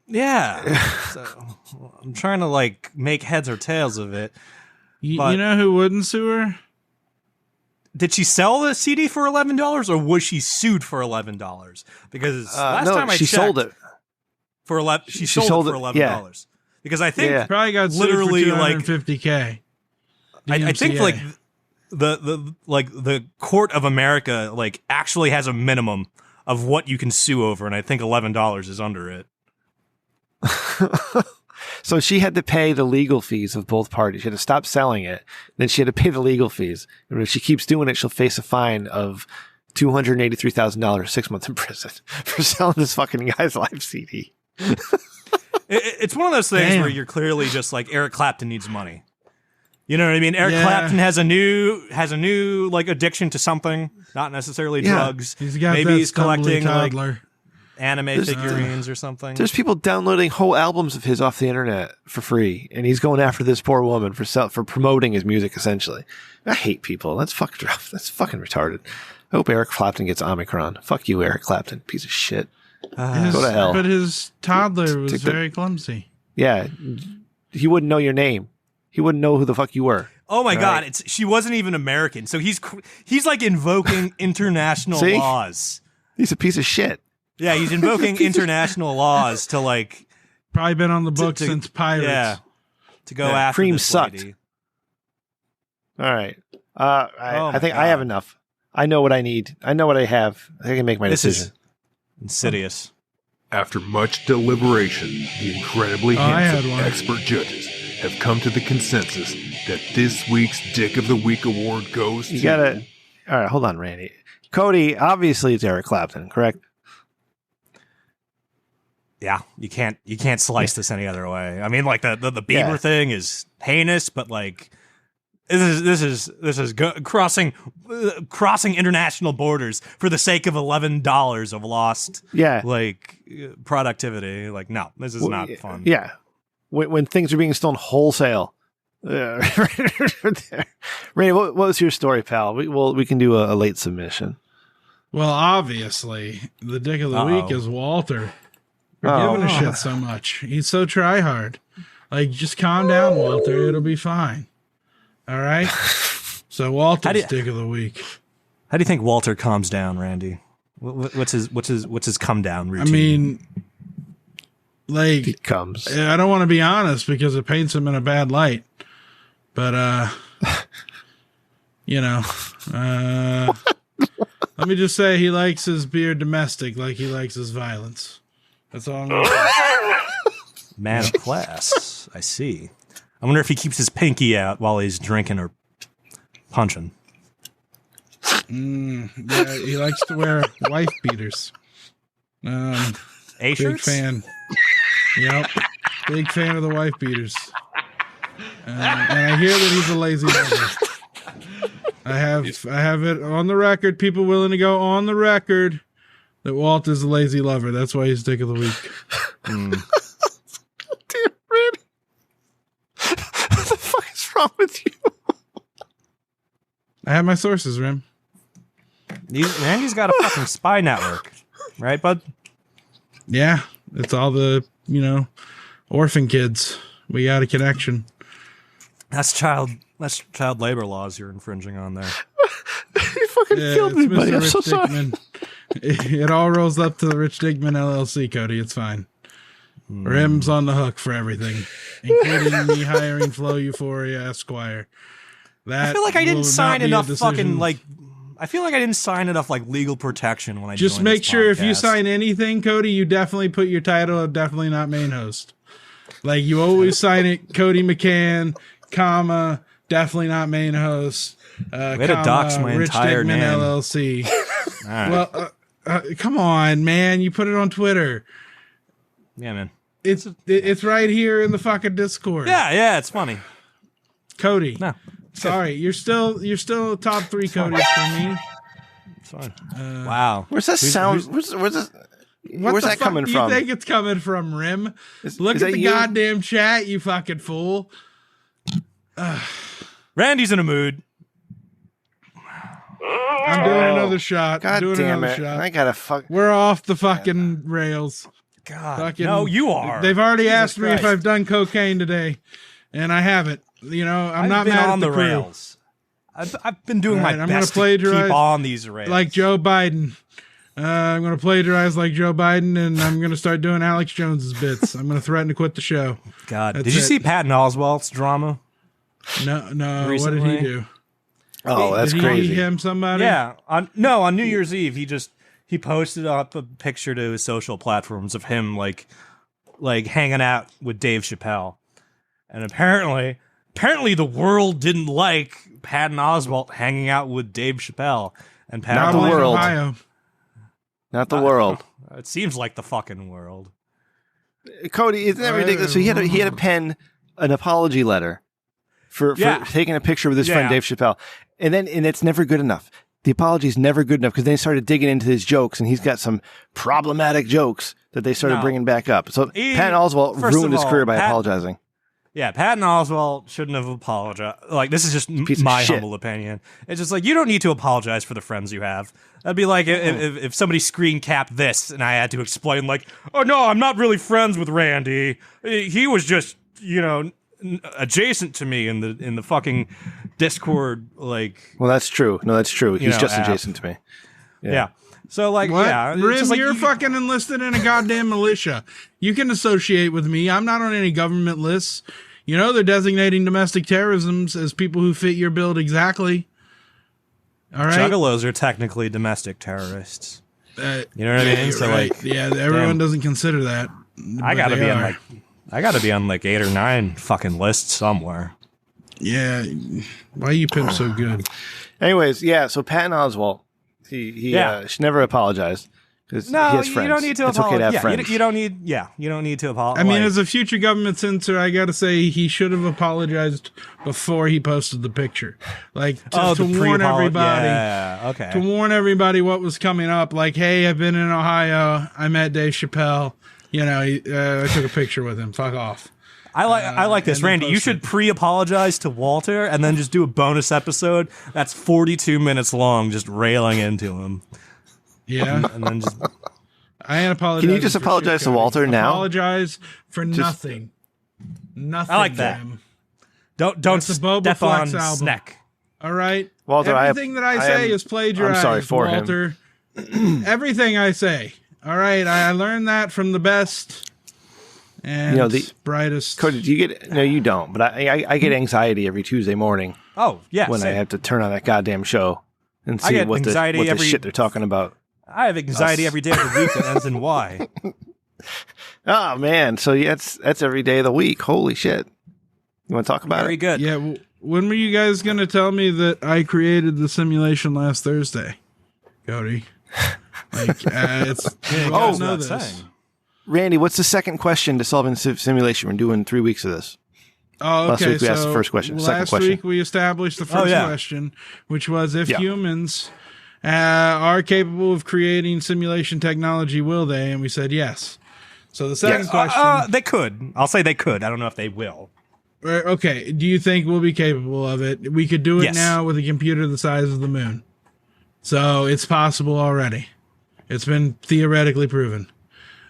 Yeah. So, I'm trying to like make heads or tails of it. You but know who wouldn't sue her? did she sell the CD for $11 or was she sued for $11? Because last no, time I she checked, sold it for 11. She sold it for $11. Yeah. Because I think Probably got literally sued for like $250K. I think DMCA. like the court of America like actually has a minimum of what you can sue over, and I think $11 is under it. So she had to pay the legal fees of both parties. She had to stop selling it. Then she had to pay the legal fees. And if she keeps doing it, she'll face a fine of $283,000, 6 months in prison for selling this fucking guy's live CD. It's one of those things Damn. where you're clearly just like Eric Clapton needs money. You know what I mean? Eric Clapton has a new like addiction to something, not necessarily drugs. He's got Maybe that he's collecting like toddler. anime figurines or something. There's people downloading whole albums of his off the internet for free, and he's going after this poor woman for promoting his music. Essentially, I hate people. That's fucking retarded. I hope Eric Clapton gets Omicron. Fuck you, Eric Clapton, piece of shit. Go to hell. But his toddler was very clumsy. Yeah, he wouldn't know your name. He wouldn't know who the fuck you were. Oh my God! She wasn't even American, so he's like invoking international See? laws. He's a piece of shit. Yeah, he's invoking international laws to like probably been on the book since Pirates. Yeah, to go after Cream this sucked. lady. All right, I think I have enough. I know what I need. I know what I have. I can make my decision. Is insidious. After much deliberation, the incredibly I handsome had one. expert judges have come to the consensus that this week's Dick of the Week award goes to... You gotta. All right, hold on, Randy. Cody, obviously it's Eric Clapton, correct? Yeah, you can't slice this any other way. I mean, like the Bieber thing is heinous, but like this is crossing international borders for the sake of $11 of lost like productivity. Like, no, this is not fun. Yeah, when things are being stolen wholesale. Randy, what was your story, pal? We can do a late submission. Well, obviously, the Dick of the Week is Walter. For giving a shit so much. He's so try hard. Like, just calm down, Walter. It'll be fine. All right? So Walter's Dick of the Week. How do you think Walter calms down, Randy? What's his come down routine? I mean, like, he comes. I don't want to be honest because it paints him in a bad light. But you know, let me just say he likes his beer domestic like he likes his violence. That's all I'm gonna say. Man of class. I see. I wonder if he keeps his pinky out while he's drinking or punching. Yeah, he likes to wear wife beaters. Big A-shirts? fan. Yep. Big fan of the wife beaters. And I hear that he's a lazy lover. I have it on the record. People willing to go on the record that Walt is a lazy lover. That's why he's Dick of the Week. Damn, Randy. What the fuck is wrong with you? I have my sources, Rim. Randy's got a fucking spy network. Right, bud? Yeah. It's all the, orphan kids. We got a connection. That's child labor laws you're infringing on there. You fucking killed me, buddy. I'm so sorry. It all rolls up to the Rich Digman LLC, Cody. It's fine. Rim's on the hook for everything, including me hiring Flow Euphoria Esquire. I feel like I didn't sign enough fucking like. I feel like I didn't sign enough like legal protection when I just joined make this sure if you podcast. sign anything, Cody, you definitely put your title of definitely not main host. Like you always sign it, Cody McCann, comma, definitely not main host. Way to dox my Rich entire Digman name. LLC. All right. Well, come on, man. You put it on Twitter. Yeah, man. It's right here in the fucking Discord. Yeah, it's funny. Cody. No. Sorry, you're still top 3 Codys for me. It's fine. Wow. Where's that sound? Where's that coming from? You think it's coming from, Rim? Look is at that the you? goddamn chat, you fucking fool. Randy's in a mood. I'm doing another shot. God damn it! I gotta fuck. We're off the fucking rails. God, no, you are. They've already Jesus asked me Christ. if I've done cocaine today, and I haven't. I'm I've not been mad on at the crew. rails. I've been doing All right, my I'm gonna best to plagiarize keep on these rails. like Joe Biden. I'm going to plagiarize like Joe Biden, and I'm going to start doing Alex Jones's bits. I'm going to threaten to quit the show. God, That's did you it. see Patton Oswalt's drama? No. What Recently? did he do? Oh, that's did crazy. He him somebody? Yeah, on New Year's Eve, he posted up a picture to his social platforms of him like hanging out with Dave Chappelle, and apparently the world didn't like Patton Oswalt hanging out with Dave Chappelle, and Patton Not the Only in world. Ohio. Not the world. It seems like the fucking world. Cody, isn't that ridiculous? So he had to pen an apology letter for taking a picture with his friend Dave Chappelle, and it's never good enough. The apology is never good enough because they started digging into his jokes, and he's got some problematic jokes that they started bringing back up. So Patton Oswalt ruined his career by apologizing. Yeah, Patton Oswalt shouldn't have apologized. Like, this is just my humble opinion. It's just like, you don't need to apologize for the friends you have. That'd be like if somebody screen capped this and I had to explain, like, oh, no, I'm not really friends with Randy. He was just, adjacent to me in the fucking Discord, like. Well, that's true. No, that's true. He's just app. adjacent to me. Yeah. So, like, What? yeah. it's Rim, just like you're fucking enlisted in a goddamn militia. You can associate with me. I'm not on any government lists. They're designating domestic terrorisms as people who fit your build exactly. All right. Juggalos are technically domestic terrorists. You know what I mean? So, right. like, everyone doesn't consider that. I gotta but they are. I gotta be on like 8 or 9 fucking lists somewhere. Yeah. Why you pimp so good? Anyways, yeah. So Patton Oswalt, he should never apologize because he has friends. You don't need to it's okay to have friends. You don't need to apologize. I mean, as a future government censor, I got to say he should have apologized before he posted the picture, like to warn everybody. Yeah, okay. To warn everybody what was coming up. Like, hey, I've been in Ohio. I met Dave Chappelle. I took a picture with him. Fuck off. I like this, Randy. You should pre-apologize to Walter and then just do a bonus episode that's 42 minutes long, just railing into him. Yeah, and then just. I ain't apologize. Can you just apologize to Walter now? Apologize for nothing. Nothing. I like that. Don't step on Flex album. neck. All right, Walter. Everything that I say is plagiarized. I'm sorry for Walter. Everything I say. All right, I learned that from the best and the brightest. Cody, do you get? No, you don't. But I get anxiety every Tuesday morning. Oh yeah, when I have to turn on that goddamn show and see what anxiety the shit they're talking about. I have anxiety every day of the week that ends in Y. Oh man, so that's every day of the week. Holy shit! You want to talk about it? Very good. Yeah. When were you guys going to tell me that I created the simulation last Thursday, Cody? Like, it's know this. Randy, what's the second question to solving simulation? We're doing 3 weeks of this. Oh, okay. Last week we asked the first question. Second question. Last week we established the first question, which was if humans are capable of creating simulation technology, will they? And we said yes. So the second question... they could. I'll say they could. I don't know if they will. Okay. Do you think we'll be capable of it? We could do it Yes. now with a computer the size of the moon. So it's possible already. It's been theoretically proven.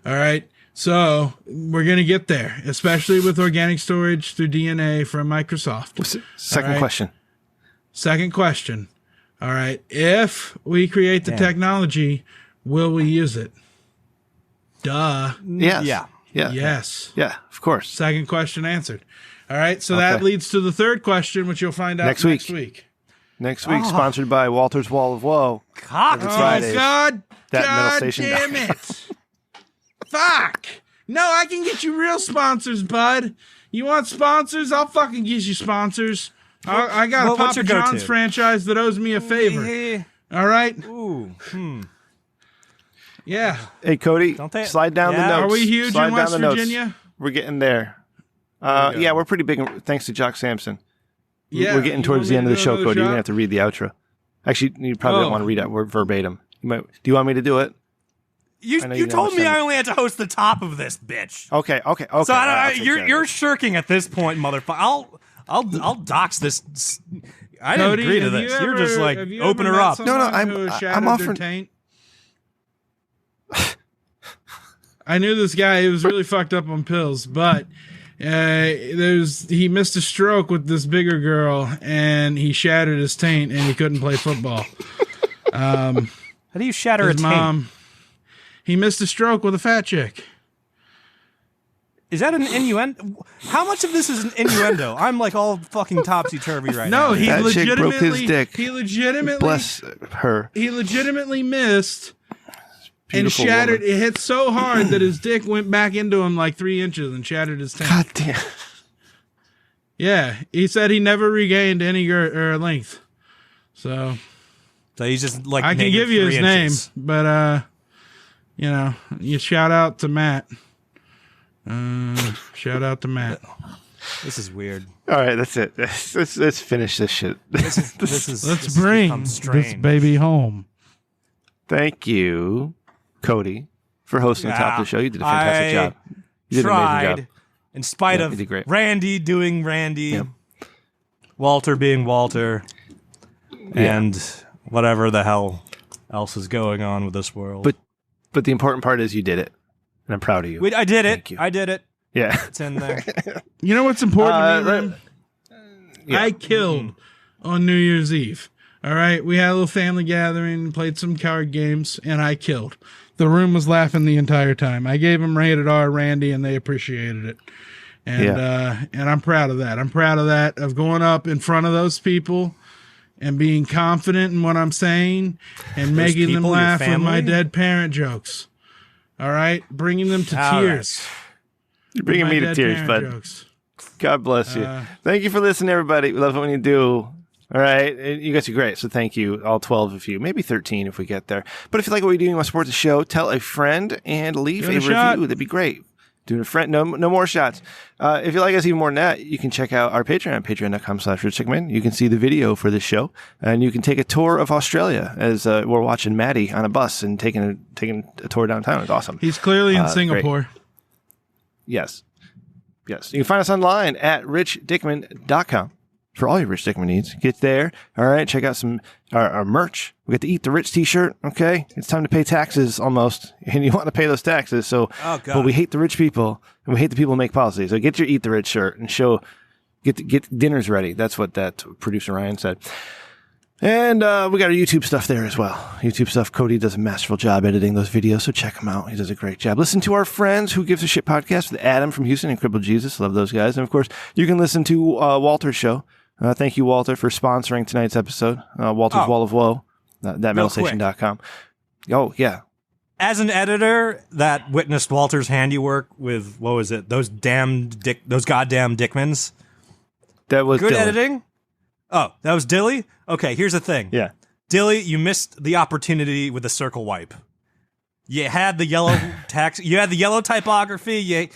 All right. So we're going to get there, especially with organic storage through DNA from Microsoft. Second question. Second question. All right. If we create the technology, will we use it? Duh. Yes. Yeah. Yeah. Yes. Yeah, of course. Second question answered. All right. So that leads to the third question, which you'll find out next week. Next week, sponsored by Walter's Wall of Woe. God, God Metal Station. damn it. Fuck. No, I can get you real sponsors, bud. You want sponsors? I'll fucking get you sponsors. I got a what's Papa your go-to? John's franchise that owes me a favor. All right? Ooh. Yeah. Hey, Cody, slide down the notes. Are we huge Slide in down West the notes. Virginia? We're getting there. Yeah, we're pretty big, thanks to Jock Sampson. Yeah, we're getting you towards want the me end to of the do show, another Cody. You're shot? going to have to read the outro. Actually, you probably don't want to read it verbatim. Do you want me to do it? You told me I only had to host the top of this bitch. Okay. So you're shirking at this point, motherfucker. I'll dox this. I didn't Cody, agree to have this. you You're ever- just like have you open ever her met up. someone who has shattered their offering- taint? I knew this guy. He was really fucked up on pills, but he missed a stroke with this bigger girl, and he shattered his taint, and he couldn't play football. How do you shatter a taint? He missed a stroke with a fat chick. Is that an innuendo? How much of this is an innuendo? I'm like all fucking topsy-turvy right No, now. he That chick legitimately broke his dick. He legitimately Bless her. He legitimately missed and Beautiful shattered. woman. It hit so hard that his dick went back into him like 3 inches and shattered his taint. God damn. Yeah, he said he never regained any length. So he's just like I can give you his 3 name, inches. but you shout out to Matt. Shout out to Matt. This is weird. All right, that's it. Let's finish this shit. Let's bring this baby home. Thank you, Cody, for hosting the top of the show. You did a fantastic job. You did an amazing job. In spite you of did great. Randy doing Randy, Walter being Walter, and whatever the hell else is going on with this world. But the important part is you did it, and I'm proud of you. I did it. Thank you. I did it. Yeah, it's in there. You know what's important to me, Rim? I killed on New Year's Eve. All right, we had a little family gathering, played some card games, and I killed. The room was laughing the entire time. I gave them rated R Randy, and they appreciated it. And I'm proud of that. I'm proud of that, of going up in front of those people and being confident in what I'm saying and making them laugh with my dead parent jokes. All right, bringing them to tears. You're bringing me to tears, bud. Jokes. God bless you. Thank you for listening, everybody. We love it when you do. All right. You guys are great. So thank you, all 12 of you, maybe 13 if we get there. But if you like what we do and you want to support the show, tell a friend and leave a review. That'd be great. Doing a friend. No more shots. If you like us even more than that, you can check out our Patreon, patreon.com/RichDickman. You can see the video for this show, and you can take a tour of Australia as we're watching Maddie on a bus and taking a tour downtown. It's awesome. He's clearly in Singapore. Great. Yes. You can find us online at richdickman.com for all your Rich Dickman needs. Get there. All right. Check out some our merch. We get the Eat the Rich t-shirt. Okay. It's time to pay taxes almost. And you want to pay those taxes. So, but we hate the rich people and we hate the people who make policy. So get your Eat the Rich shirt and get dinners ready. That's what that producer Ryan said. And we got our YouTube stuff there as well. YouTube stuff. Cody does a masterful job editing those videos, so check him out. He does a great job. Listen to our friends Who Gives a Shit podcast with Adam from Houston and Crippled Jesus. Love those guys. And of course, you can listen to Walter's show. Thank you, Walter, for sponsoring tonight's episode. Walter's Wall of Woe, thatmetalstation.com. Oh, yeah. As an editor that witnessed Walter's handiwork with, what was it? Those goddamn Dickmans. That was good Dylan. editing. Oh, that was Dilly? Okay, here's the thing. Yeah. Dilly, you missed the opportunity with the circle wipe. You had the yellow you had the yellow typography.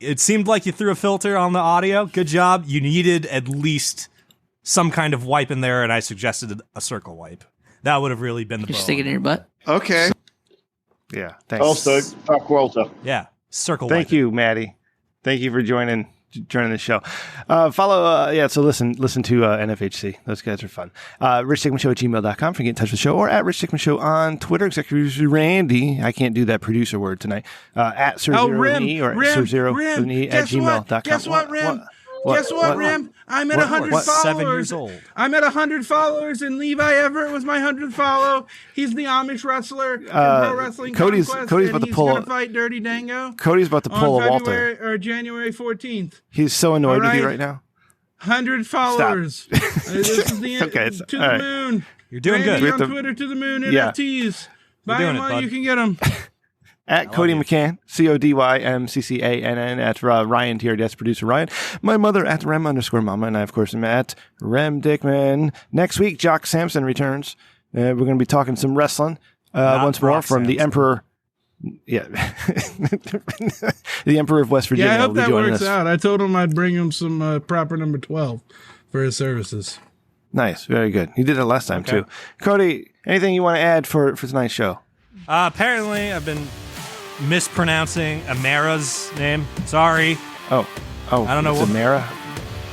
It seemed like you threw a filter on the audio. Good job. You needed at least some kind of wipe in there, and I suggested a circle wipe. That would have really been the Just stick it in your butt. Okay. Yeah, thanks. Also, fuck Walter. Yeah, circle Thank wipe. you, Maddie. Thank you for joining the show. Follow, so listen to NFHC. Those guys are fun. RichDickmanShow@gmail.com for getting in touch with the show, or at Rich Dickman Show on Twitter. Executive producer Randy. I can't do that producer word tonight. At Sir0E or Sir0E at gmail.com. Guess what, Rim? Guess what, Rim? I'm at 100 followers. 7 years old. I'm at 100 followers, and Levi Everett was my 100th follow. He's the Amish wrestler in Pro Wrestling Cody's Conquest, about to he's pull gonna fight Dirty Dango. Cody's about to pull a Walter. February or January 14th. He's so annoyed with you All right now. 100 followers. This is the Okay, to the all right. moon. You're doing Randy good. on Twitter to the moon. Yeah. NFTs. Buy doing them it, while bud. you can get them. At Cody McCann, CODYMCCANN, at Ryan TRDS, producer Ryan. My mother at Rem_Mama, and I, of course, am at Rem Dickman. Next week, Jock Sampson returns. We're going to be talking some wrestling once more Brock from the Sampson. Emperor. Yeah. The Emperor of West Virginia. Yeah, I hope will be that joining works us. out. I told him I'd bring him some proper number 12 for his services. Nice. Very good. You did it last time, too. Cody, anything you want to add for tonight's show? Apparently, I've been mispronouncing Amara's name. Sorry. Oh, I don't know it's what. Amara?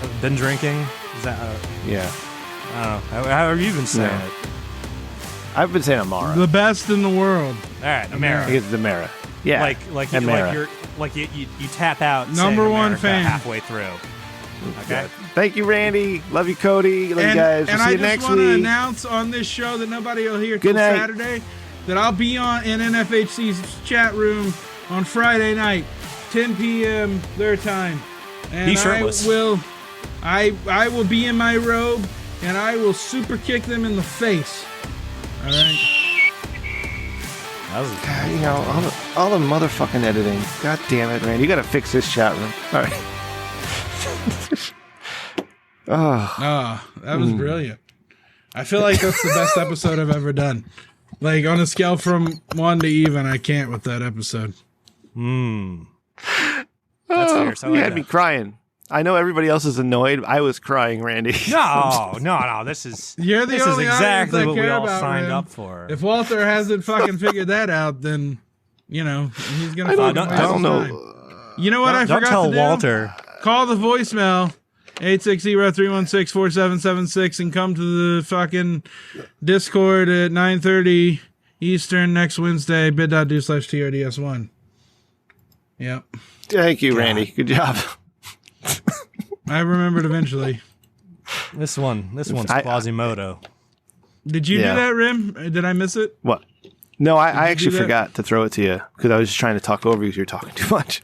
I've been drinking. Is that? Yeah. I don't know. How are you even saying Yeah. it? I've been saying Amara. The best in the world. All right, I Amara. think it's Amara. Yeah, like and Mara. you're like you tap out. Number saying one America fan. halfway through. Okay. Thank you, Randy. Love you, Cody. Love you guys. We'll And see I you just next want to week. announce on this show that nobody will hear Good till night. Saturday that I'll be on in NFHC's chat room on Friday night, 10 p.m. their time. And Be shirtless. I will be in my robe and I will super kick them in the face. All right. That was God, you know, all the motherfucking editing. God damn it, Randy. You got to fix this chat room. All right. Oh, that was brilliant. I feel like that's the best episode I've ever done. Like on a scale from 1 to even, I can't with that episode. That's fierce. I You like had that. me crying. I know everybody else is annoyed. I was crying, Randy. No. This is You're the this is only exactly audience I what we care all about, signed man. up for. If Walter hasn't fucking figured that out, then you know he's gonna. I fucking don't waste his know. time. You know what I Don't forgot tell to do? Walter. Call the voicemail 860-316-4776 and come to the fucking Discord at 9:30 Eastern next Wednesday. bit.do/TRDS1. Yep, Thank you, Randy. Good job. I remembered eventually. This one's Quasimodo. Did you Yeah. do that, Rim? Did I miss it? What? No, I you actually do that? forgot to throw it to you because I was just trying to talk over you because you're talking too much.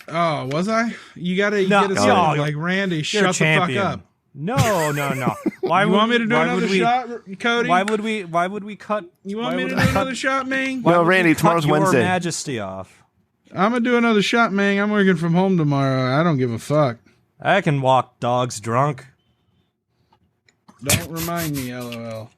Oh, was I? You gotta No, get us no, in, like Randy. You're a Shut the fuck champion. up. No. Why You would, want me to do why another would we, shot, Cody? Why would we cut? You why want me to would do I another cut- shot, Ming? why No, would we Randy, cut tomorrow's your Wednesday. Majesty off. I'm gonna do another shot, Ming. I'm working from home tomorrow. I don't give a fuck. I can walk dogs drunk. Don't remind me, LOL.